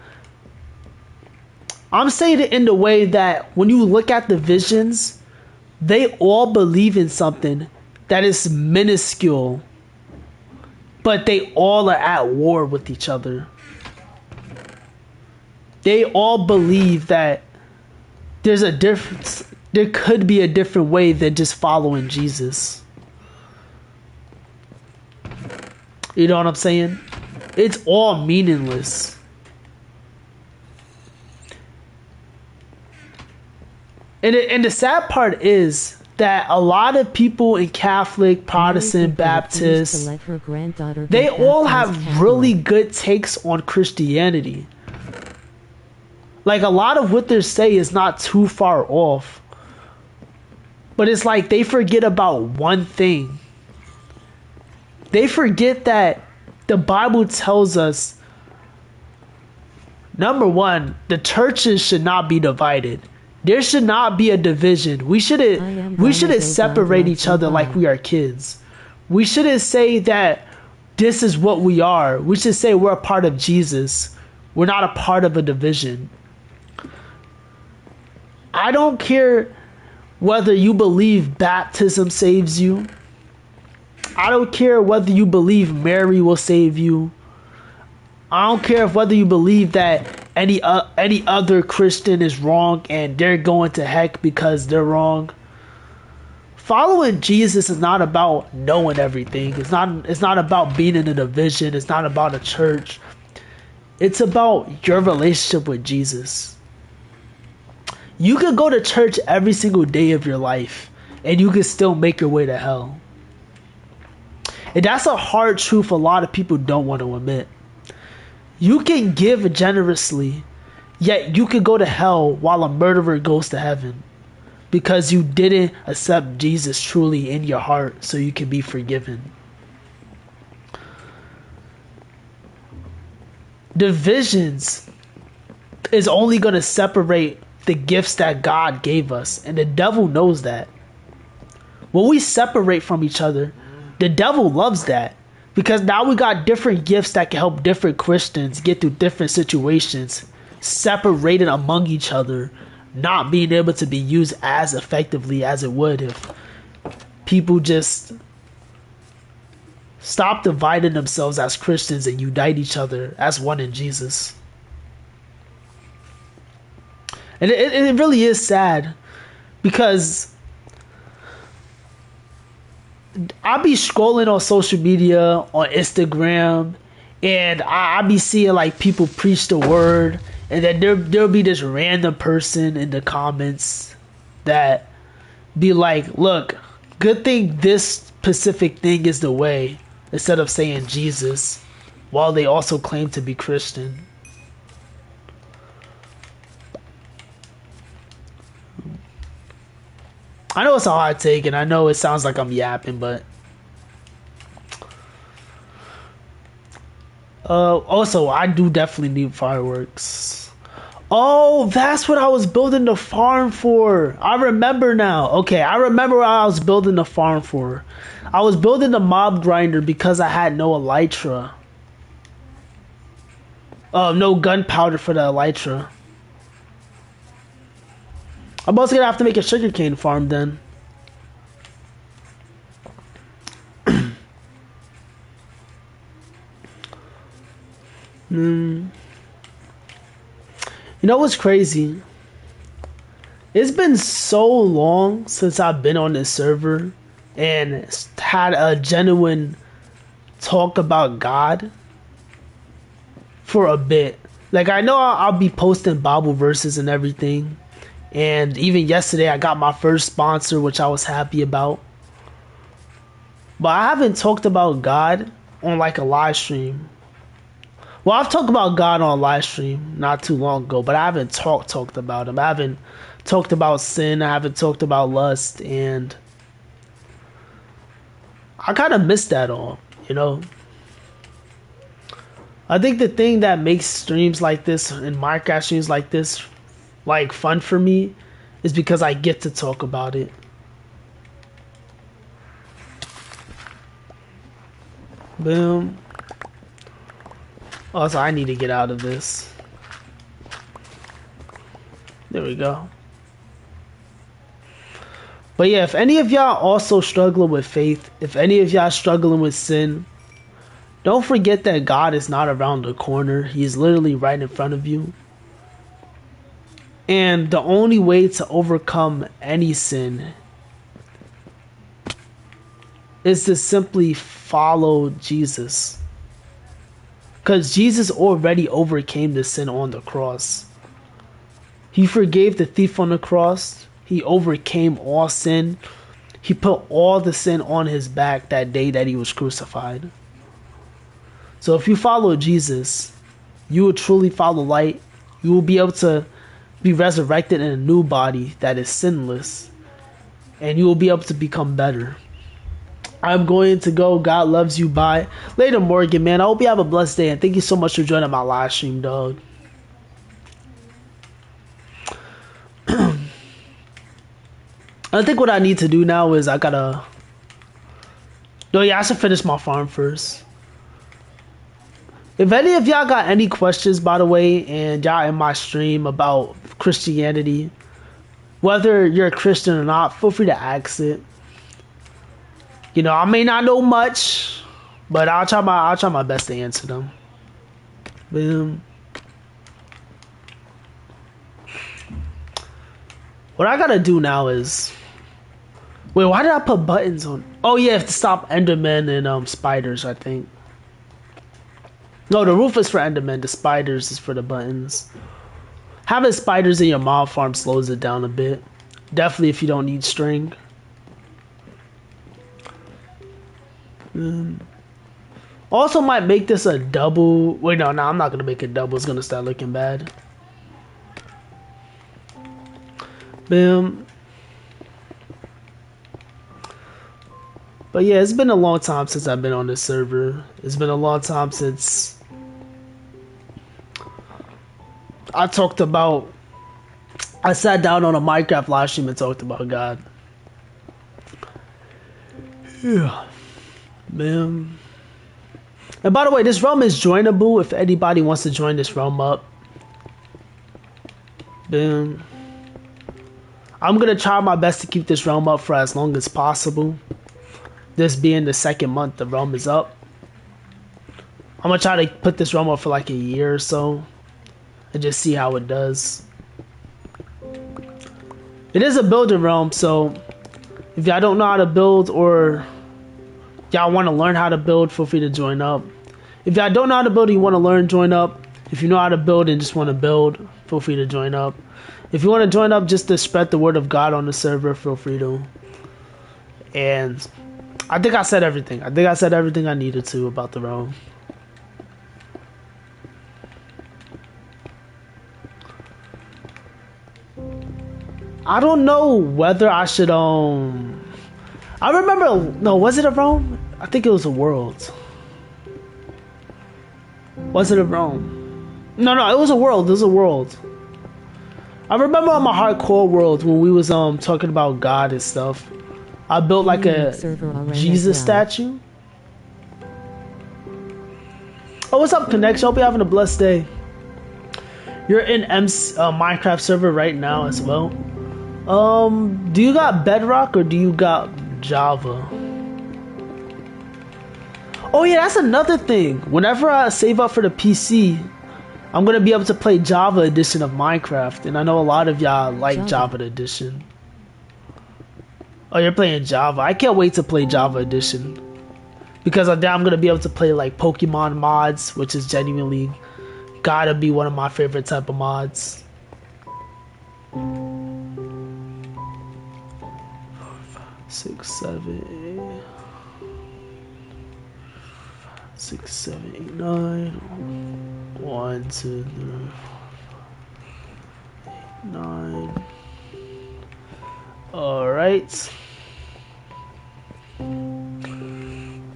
I'm saying it in the way that when you look at divisions, they all believe in something that is minuscule, but they all are at war with each other. They all believe that there's a difference. There could be a different way than just following Jesus. You know what I'm saying? It's all meaningless. And the sad part is that a lot of people in Catholic, Protestant, Baptist, they all have really good takes on Christianity. Like, a lot of what they say is not too far off. But it's like they forget about one thing. They forget that the Bible tells us, number one, the churches should not be divided. There should not be a division. We shouldn't separate each other like we are kids. We shouldn't say that this is what we are. We should say we're a part of Jesus. We're not a part of a division. I don't care whether you believe baptism saves you. I don't care whether you believe Mary will save you. I don't care whether you believe that any other Christian is wrong and they're going to heck because they're wrong. Following Jesus is not about knowing everything. It's not about being in a division. It's not about a church. It's about your relationship with Jesus. You could go to church every single day of your life and you can still make your way to hell. And that's a hard truth a lot of people don't want to admit. You can give generously, yet you could go to hell while a murderer goes to heaven because you didn't accept Jesus truly in your heart so you can be forgiven. Divisions is only going to separate the gifts that God gave us, and the devil knows that. When we separate from each other, the devil loves that. Because now we got different gifts that can help different Christians get through different situations, separated among each other, not being able to be used as effectively as it would if people just stop dividing themselves as Christians and unite each other as one in Jesus. And it really is sad because I be scrolling on social media, on Instagram, and I be seeing like people preach the word, and then there'll be this random person in the comments that be like, look, good thing this specific thing is the way, instead of saying Jesus, while they also claim to be Christian. I know it's a hard take, and I know it sounds like I'm yapping, but also I do definitely need fireworks. Oh, that's what I was building the farm for. I remember now. Okay, I remember what I was building the farm for. I was building the mob grinder because I had no elytra. No gunpowder for the elytra. I'm also gonna have to make a sugarcane farm then. You know what's crazy? It's been so long since I've been on this server and had a genuine talk about God for a bit. Like, I know I'll be posting Bible verses and everything. And even yesterday, I got my first sponsor, which I was happy about. But I haven't talked about God on like a live stream. Well, I've talked about God on a live stream not too long ago, but I haven't talked about him. I haven't talked about sin. I haven't talked about lust. And I kind of missed that all, you know? I think the thing that makes streams like this and Minecraft streams like this like fun for me is because I get to talk about it. Boom. Also, I need to get out of this. There we go. But yeah, if any of y'all also struggling with faith, if any of y'all struggling with sin, don't forget that God is not around the corner. He is literally right in front of you. And the only way to overcome any sin is to simply follow Jesus. Because Jesus already overcame the sin on the cross. He forgave the thief on the cross. He overcame all sin. He put all the sin on his back that day that he was crucified. So if you follow Jesus, you will truly follow light. You will be able to be resurrected in a new body that is sinless. And you will be able to become better. I'm going to go. God loves you. Bye. Later, Morgan, man. I hope you have a blessed day. And thank you so much for joining my live stream, dog. I think what I need to do now is I gotta... No, yeah, I should finish my farm first. If any of y'all got any questions, by the way, and y'all in my stream about Christianity, whether you're a Christian or not, feel free to ask it. You know, I may not know much, but I'll try my best to answer them. What I gotta do now is... Wait, why did I put buttons on? Oh yeah, to stop Endermen and spiders, I think. No, the roof is for Endermen. The spiders is for the buttons. Having spiders in your mob farm slows it down a bit. Definitely if you don't need string. Also might make this a double. Wait, no, I'm not gonna make it double. It's gonna start looking bad. Boom. But yeah, it's been a long time since I've been on this server. It's been a long time since I talked about... I sat down on a Minecraft live stream and talked about God. Yeah. Man. And by the way, this realm is joinable if anybody wants to join this realm up. Boom. I'm going to try my best to keep this realm up for as long as possible. This being the second month the realm is up. I'm going to try to put this realm up for like a year or so. And just see how it does. It is a builder realm, so if y'all don't know how to build or y'all want to learn how to build, feel free to join up. If y'all don't know how to build and you want to learn, join up. If you know how to build and just want to build, feel free to join up. If you want to join up just to spread the word of God on the server, feel free to. And I think I said everything. I think I said everything I needed to about the realm. I don't know whether I should I remember, no, was it a realm? I think it was a world. Was it a realm? No, it was a world. It was a world. I remember on my hardcore world when we was talking about God and stuff. I built like a Jesus statue. Oh, what's up, Connection? Hope you're having a blessed day. You're in Minecraft server right now as well. Do you got Bedrock or do you got Java? Oh yeah, that's another thing. Whenever I save up for the PC, I'm gonna be able to play Java edition of Minecraft, and I know a lot of y'all like Java edition. Oh, you're playing Java. I can't wait to play Java edition because then I'm gonna be able to play like Pokemon mods, which is genuinely gotta be one of my favorite type of mods. 6, 7, 8. 6, 7, 8, 9. 1, 2, 3, 8, 9. Alright.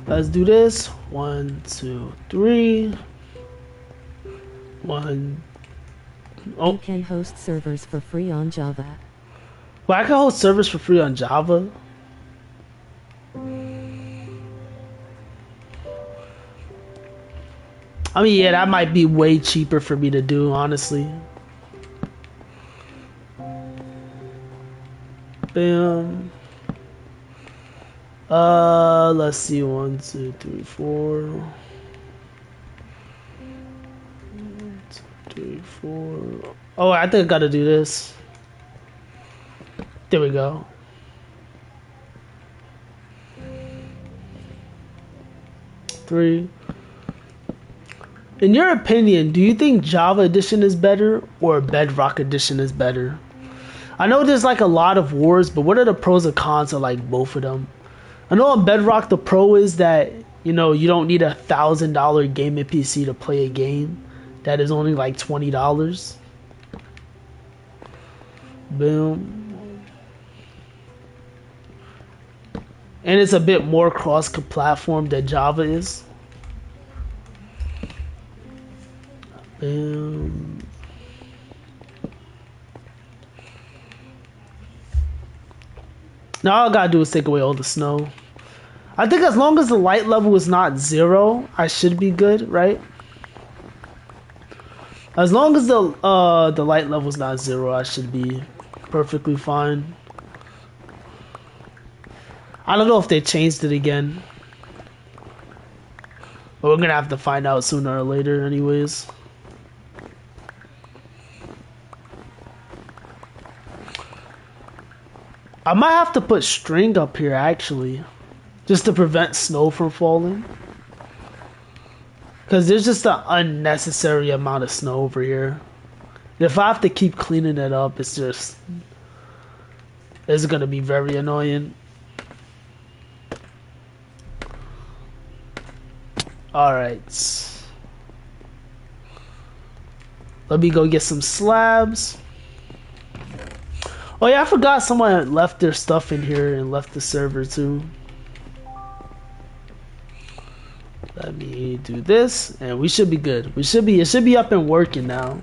Let's do this. 1, 2, 3. 1. Oh. You can host servers for free on Java. Well, I can host servers for free on Java. I mean, yeah, that might be way cheaper for me to do, honestly. Bam. Let's see. 1, 2, 3, 4. 1, 2, 3, 3, 4. Oh, I think I gotta do this. There we go. Three. In your opinion, do you think Java Edition is better or Bedrock Edition is better? I know there's like a lot of wars, but what are the pros and cons of like both of them? I know on Bedrock the pro is that, you know, you don't need $1,000 gaming PC to play a game that is only like $20. Boom. And it's a bit more cross-platform than Java is. Boom. Now all I gotta do is take away all the snow. I think as long as the light level is not 0, I should be good, right? As long as the light level is not 0, I should be perfectly fine. I don't know if they changed it again, but we're gonna have to find out sooner or later anyways. I might have to put string up here actually, just to prevent snow from falling. Because there's just an unnecessary amount of snow over here. And if I have to keep cleaning it up, it's gonna be very annoying. Alright. Let me go get some slabs. Oh yeah, I forgot someone left their stuff in here and left the server too. Let me do this and we should be good. It should be up and working now.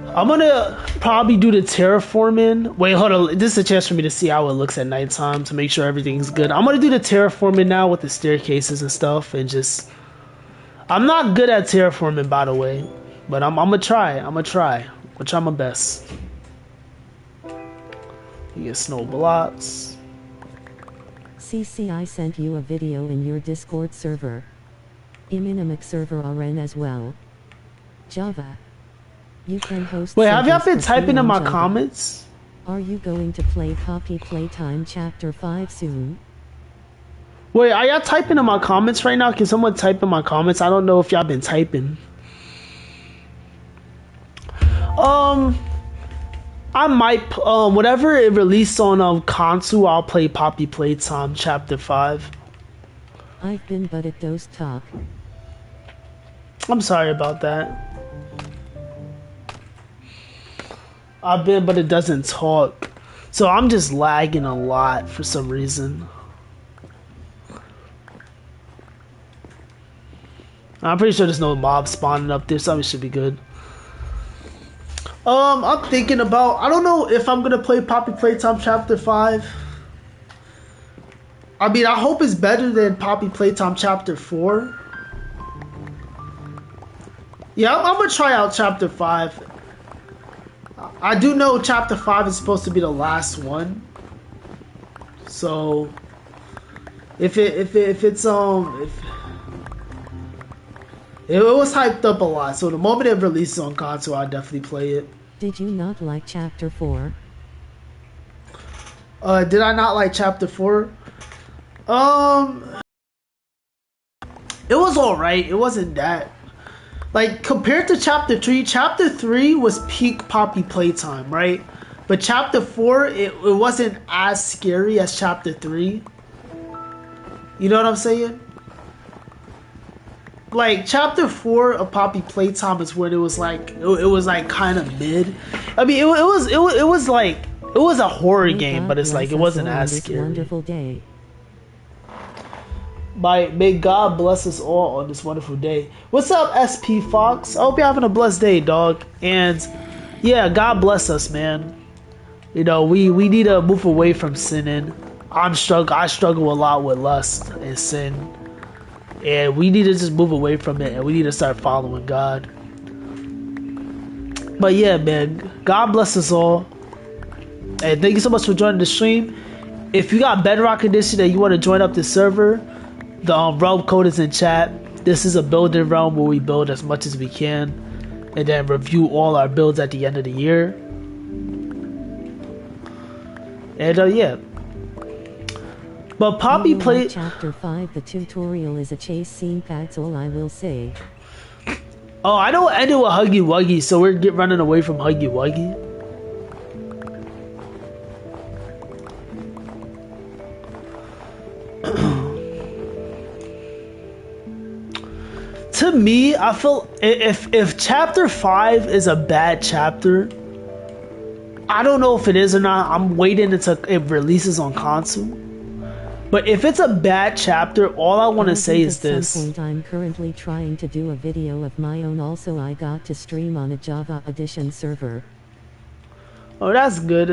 I'm gonna probably do the terraforming. Wait, hold on. This is a chance for me to see how it looks at nighttime to make sure everything's good. I'm gonna do the terraforming now with the staircases and stuff and just... I'm not good at terraforming, by the way, but I'm gonna try. I'm gonna try my best. You get snow blocks. CC, I sent you a video in your Discord server. Iminamic server RN as well. Java. You can host. Wait, have y'all been typing in my comments? Are you going to play Poppy Playtime Chapter 5 soon? Wait, are y'all typing in my comments right now? Can someone type in my comments? I don't know if y'all been typing. I might, whatever it released on console, I'll play Poppy Playtime Chapter 5. I've been but it does talk. I'm sorry about that. I've been but it doesn't talk. So I'm just lagging a lot for some reason. I'm pretty sure there's no mob spawning up there, so it should be good. I'm thinking about... I don't know if I'm gonna play Poppy Playtime Chapter 5. I mean, I hope it's better than Poppy Playtime Chapter 4. Yeah, I'm gonna try out Chapter 5. I do know Chapter 5 is supposed to be the last one. So... If it was hyped up a lot, so the moment it releases on console, I'll definitely play it. Did you not like Chapter 4? Did I not like Chapter 4? It was alright. It wasn't that. Like, compared to Chapter 3, Chapter 3 was peak Poppy Playtime, right? But Chapter 4, it wasn't as scary as Chapter 3. You know what I'm saying? Like Chapter 4 of Poppy Playtime is when it was like kind of mid. I mean, it was like it was a horror game, but it's like it wasn't as scary. Wonderful day. May God bless us all on this wonderful day. What's up, SP Fox? I hope you're having a blessed day, dog. And yeah, God bless us, man. You know, we need to move away from sinning. I struggle a lot with lust and sin. And we need to just move away from it, and we need to start following God. But yeah, man, God bless us all. And thank you so much for joining the stream. If you got Bedrock Edition and you want to join up the server, the realm code is in chat. This is a building realm where we build as much as we can, and then review all our builds at the end of the year. And yeah. But Poppy played Chapter 5. The tutorial is a chase scene. That's all I will say. Oh, I know. I do a Huggy Wuggy, so we're running away from Huggy Wuggy. To me, I feel if chapter 5 is a bad chapter, I don't know if it is or not. I'm waiting until it releases on console. But if it's a bad chapter, all I want to say is this. At some point I'm currently trying to do a video of my own. Also, I got to stream on a Java Edition server. Oh, that's good.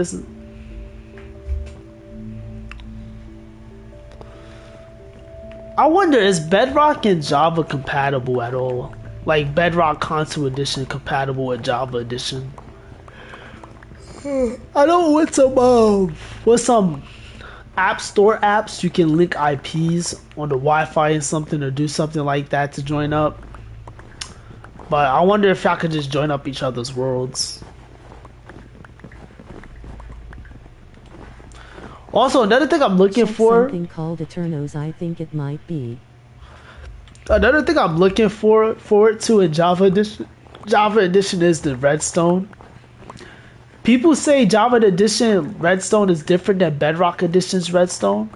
I wonder, is Bedrock and Java compatible at all? Like Bedrock Console Edition compatible with Java Edition? I know with some App Store apps you can link IPs on the Wi-Fi and something, or do something like that to join up. But I wonder if y'all could just join up each other's worlds. Also, another thing I'm looking for, something called Eternos, I think it might be. Another thing I'm looking forward to in Java Edition is the Redstone. People say Java Edition Redstone is different than Bedrock Edition's Redstone.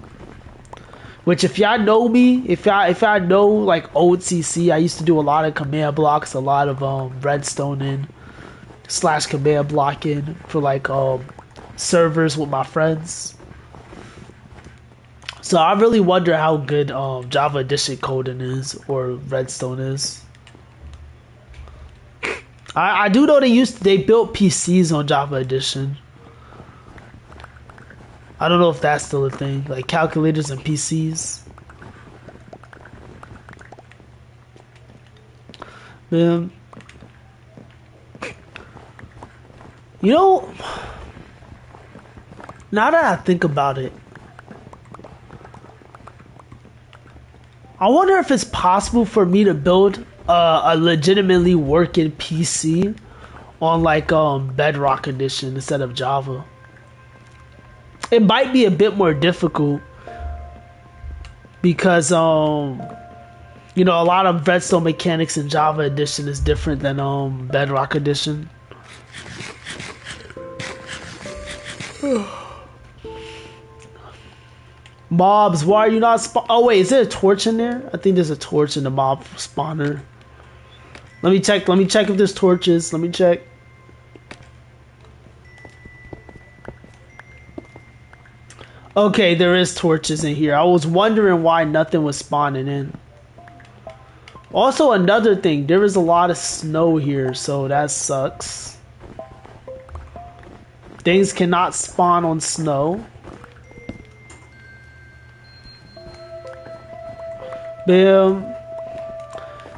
Which, if y'all know me, if y'all know like old CC, I used to do a lot of command blocks, a lot of redstoning / command blocking for like servers with my friends. So I really wonder how good Java Edition coding is, or Redstone is. I do know they built PCs on Java Edition. I don't know if that's still a thing, like calculators and PCs. Man, you know, now that I think about it, I wonder if it's possible for me to build a legitimately working PC on like Bedrock Edition instead of Java. It might be a bit more difficult because you know, a lot of redstone mechanics in Java Edition is different than Bedrock Edition. Mobs, why are you not oh wait, is there a torch in there? I think there's a torch in the mob spawner. Let me check if there's torches. Let me check. Okay, there is torches in here. I was wondering why nothing was spawning in. Also, another thing, there is a lot of snow here, so that sucks. Things cannot spawn on snow. Bam.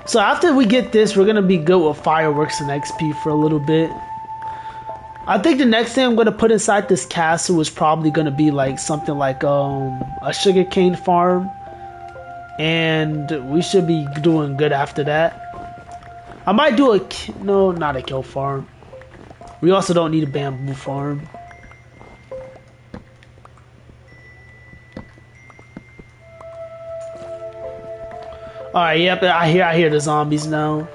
So after we get this, we're gonna be good with fireworks and XP for a little bit. I think the next thing I'm gonna put inside this castle is probably gonna be like something like a sugarcane farm, and we should be doing good after that. I might do not a kill farm. We also don't need a bamboo farm. Alright, yep, I hear the zombies now.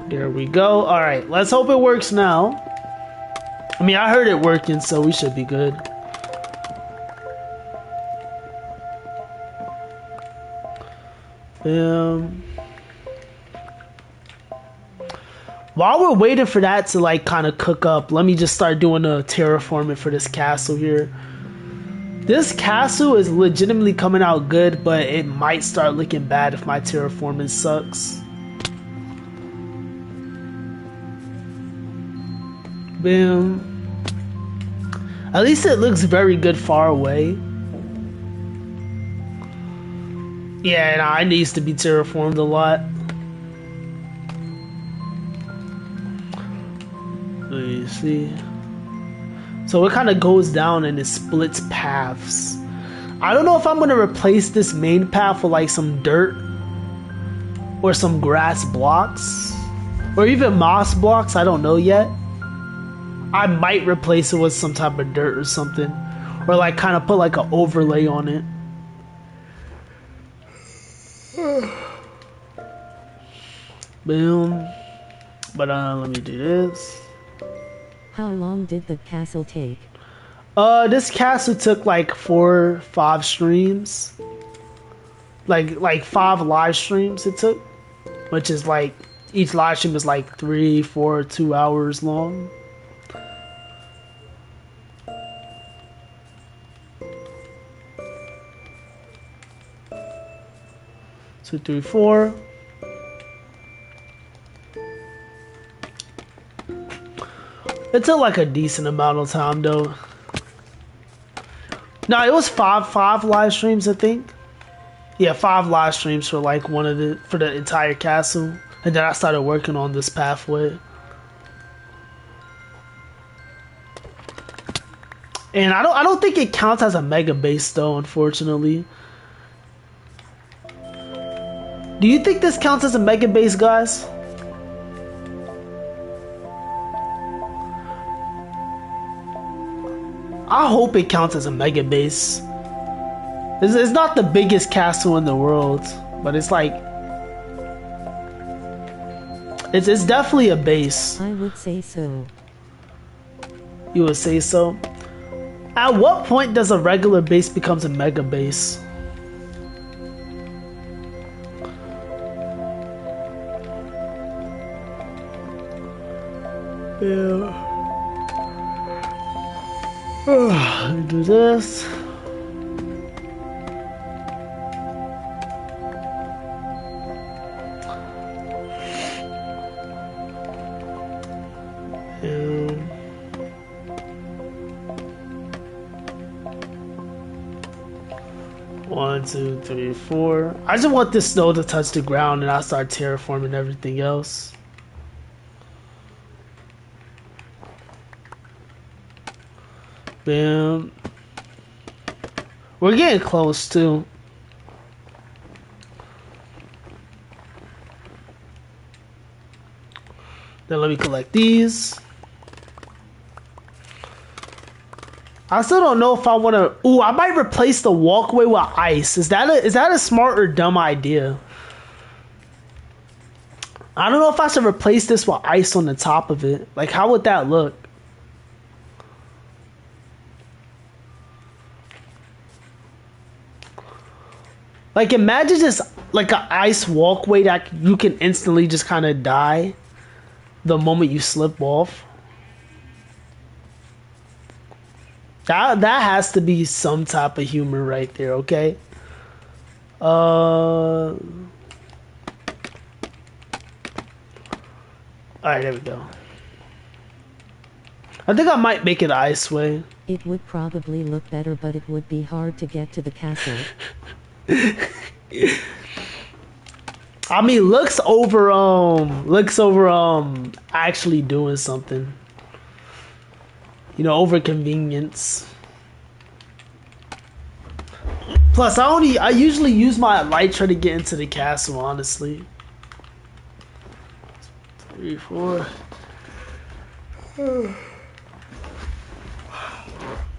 There we go. Alright, let's hope it works now. I mean, I heard it working, so we should be good. While we're waiting for that to like kind of cook up, let me just start doing a terraforming for this castle here. This castle is legitimately coming out good, but it might start looking bad if my terraforming sucks. Boom. At least it looks very good far away. Yeah, nah, it needs to be terraformed a lot. Let me see. So it kind of goes down and it splits paths. I don't know if I'm gonna replace this main path with like some dirt or some grass blocks or even moss blocks. I don't know yet. I might replace it with some type of dirt or something, or like kind of put like an overlay on it. Boom. But let me do this. How long did the castle take? This castle took like 4-5 streams. Like 5 live streams it took, which is like each live stream is like 3, 4, 2 hours long. Two, three, four. It took like a decent amount of time though. No, it was five live streams, I think. Yeah, 5 live streams for like for the entire castle, and then I started working on this pathway. And I don't think it counts as a mega base though, unfortunately. Do you think this counts as a mega base, guys? I hope it counts as a mega base. It's not the biggest castle in the world, but it's like it's definitely a base. I would say so. You would say so? At what point does a regular base becomes a mega base? Yeah. Do this. And 1, 2, 3, 4. I just want this snow to touch the ground and I'll start terraforming everything else. Bam. We're getting close too. Then let me collect these. I still don't know if I want to. Ooh, I might replace the walkway with ice. Is that a smart or dumb idea? I don't know if I should replace this with ice on the top of it. Like, how would that look? Like, imagine just like an ice walkway that you can instantly just kind of die the moment you slip off. That has to be some type of humor right there, okay? Alright, there we go. I think I might make it ice way. It would probably look better, but it would be hard to get to the castle. I mean, looks over actually doing something. You know, over convenience. Plus, I usually use my elytra to get into the castle, honestly. 3, 4.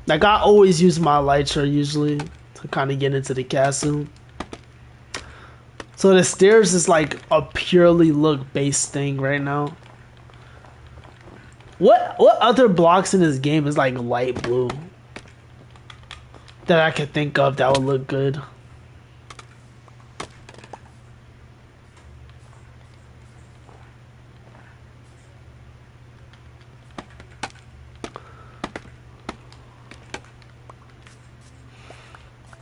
Like, I always use my elytra usually to kind of get into the castle. So the stairs is like a purely look-based thing right now. What other blocks in this game is like light blue that I could think of that would look good?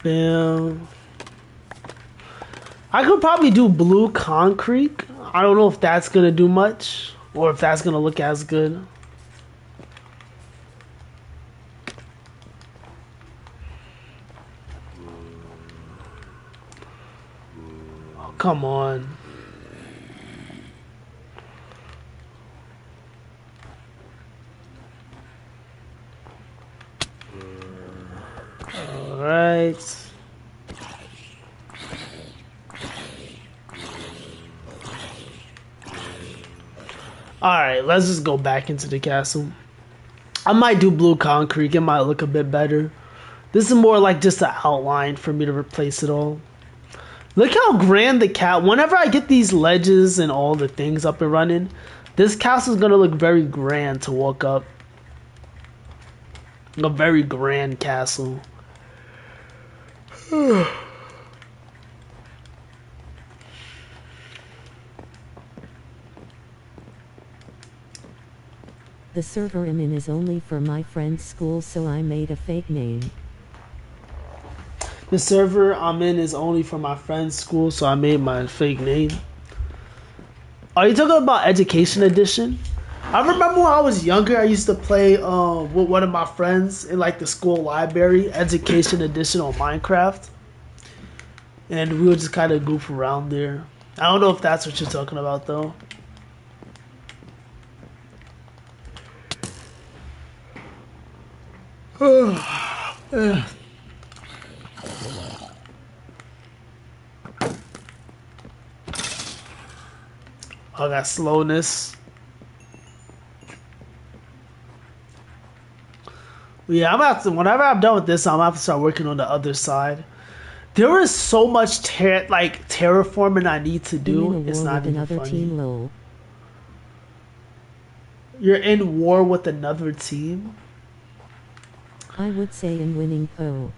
Bam. I could probably do blue concrete. I don't know if that's gonna do much or if that's gonna look as good. Oh, come on. All right. Alright, let's just go back into the castle. I might do blue concrete. It might look a bit better. This is more like just an outline for me to replace it all. Look how grand the cat. Whenever I get these ledges and all the things up and running, this castle is gonna look very grand to walk up. A very grand castle. The server I'm in is only for my friend's school, so I made a fake name. The server I'm in is only for my friend's school, so I made my fake name. Are you talking about Education Edition? I remember when I was younger, I used to play with one of my friends in like the school library, Education Edition on Minecraft. And we would just kind of goof around there. I don't know if that's what you're talking about though. I got slowness. Yeah, I'm about to. Whenever I'm done with this, I'm about to start working on the other side. There is so much terraforming I need to do. It's not even another funny. team, lol. You're in war with another team? I would say in winning po.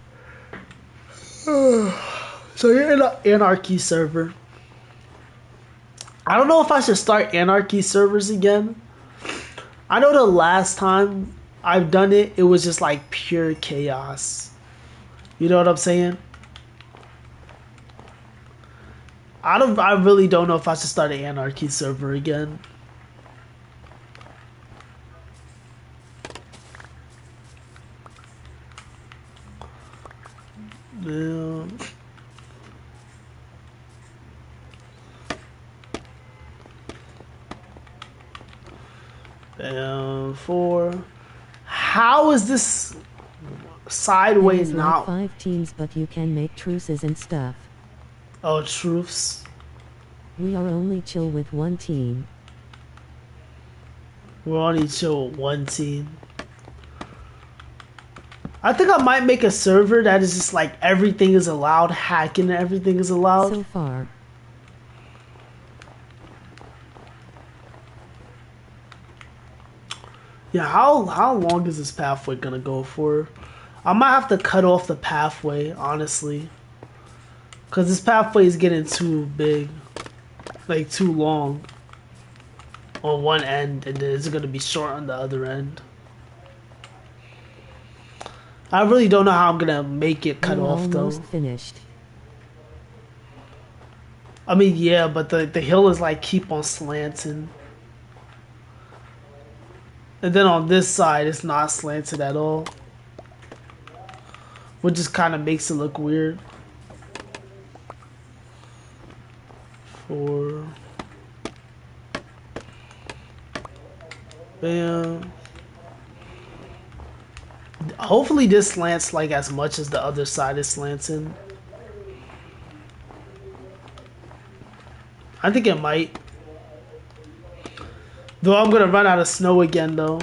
So you're in an Anarchy server. I don't know if I should start Anarchy servers again. I know the last time I've done it, it was just like pure chaos. You know what I'm saying? I really don't know if I should start an Anarchy server again. Yeah. And 4. How is this sideways There's now? like 5 teams, but you can make truces and stuff. Oh, truths. We are only chill with one team. We're only chill with one team. I think I might make a server that is just like everything is allowed, hacking and everything is allowed. So far. Yeah, how long is this pathway gonna go for? I might have to cut off the pathway, honestly. Cause this pathway is getting too big. Like too long. On one end, and then it's gonna be short on the other end. I really don't know how I'm gonna make it cut off though. Almost finished. I mean, yeah, but the hill is like keep on slanting. And then on this side, it's not slanted at all. Which just kind of makes it look weird. 4. Bam. Hopefully this slants like as much as the other side is slanting. I think it might. Though I'm gonna run out of snow again though.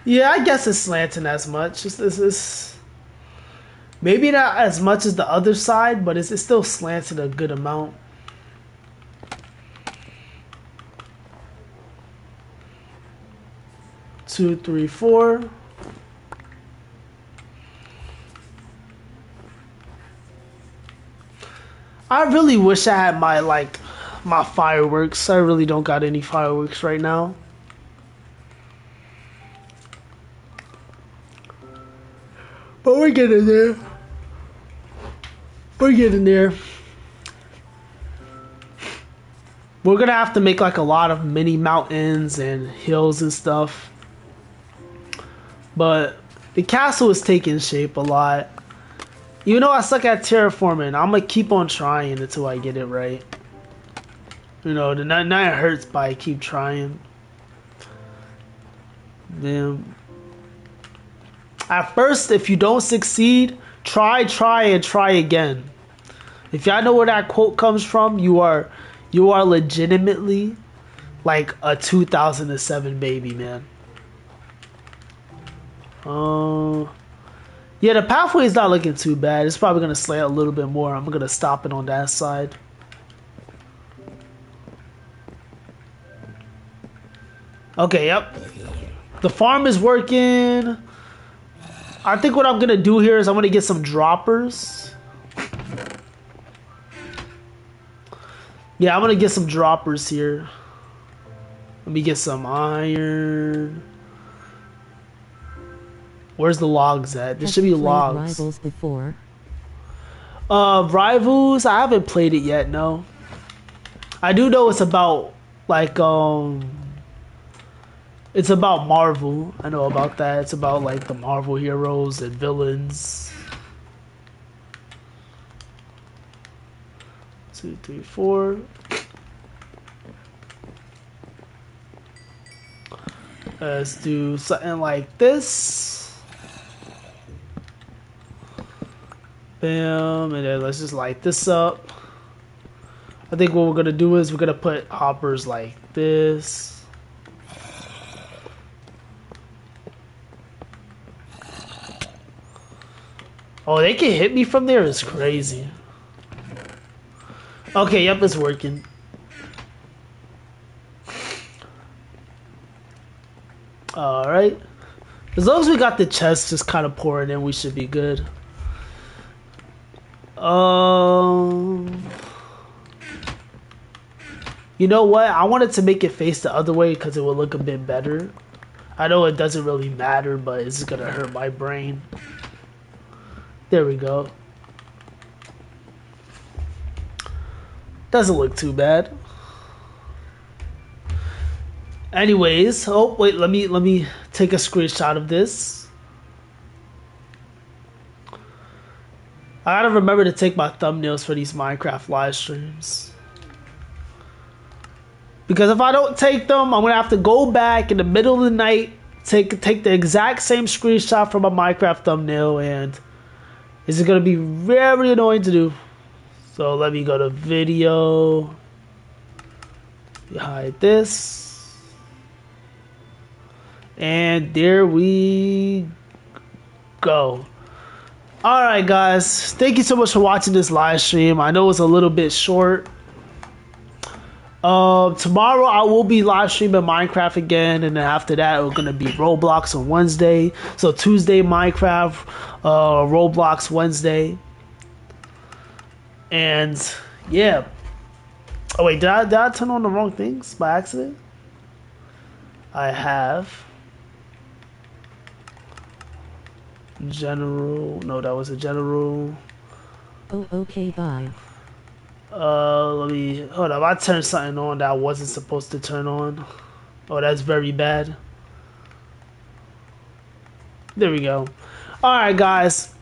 Yeah, I guess it's slanting as much. It's maybe not as much as the other side, but it's still slanted a good amount. Two, 3, 4. I really wish I had my fireworks. I really don't got any fireworks right now. But we're getting there. We're getting there. We're gonna have to make like a lot of mini mountains and hills and stuff. But the castle is taking shape a lot. Even though I suck at terraforming, I'm gonna keep on trying until I get it right. You know, the night hurts, but I keep trying. Then, at first, if you don't succeed, try and try again. If y'all know where that quote comes from, you are legitimately like a 2007 baby, man. Yeah, the pathway is not looking too bad. It's probably gonna slant a little bit more. I'm gonna stop it on that side. Okay, yep. The farm is working. I think what I'm gonna do here is I'm gonna get some droppers. Yeah, I'm gonna get some droppers here. Let me get some iron. Where's the logs at? There should be logs. Rivals before? Rivals? I haven't played it yet, no. I do know it's about like it's about Marvel. I know about that. It's about like the Marvel heroes and villains. 2, 3, 4. Let's do something like this. Bam, and then let's just light this up. I think what we're gonna do is we're gonna put hoppers like this. Oh, they can hit me from there? It's crazy. Okay, yep, it's working. Alright. As long as we got the chest just kind of pouring in, we should be good. You know what? I wanted to make it face the other way because it would look a bit better. I know it doesn't really matter, but it's gonna hurt my brain. There we go. Doesn't look too bad. Anyways, oh wait, let me take a screenshot of this. I gotta remember to take my thumbnails for these Minecraft live streams. Because if I don't take them, I'm gonna have to go back in the middle of the night, take the exact same screenshot from a Minecraft thumbnail, and it's gonna be very annoying to do. So let me go to video. Hide this. And there we go. Alright guys, thank you so much for watching this live stream. I know it's a little bit short. Tomorrow I will be live streaming Minecraft again, and then after that we're gonna be Roblox on Wednesday. So Tuesday Minecraft, Roblox Wednesday. And yeah. Oh wait, did I turn on the wrong things by accident? I have. General. No, that was a general. Oh, okay, bye. Let me hold up. I turned something on that I wasn't supposed to turn on. Oh, that's very bad. There we go. Alright, guys.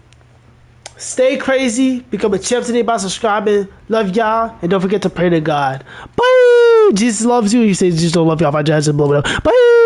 Stay crazy. Become a champ today by subscribing. Love y'all. And don't forget to pray to God. Bye! Jesus loves you. You say Jesus don't love y'all. If I judge him, blah, blah, blah. Bye!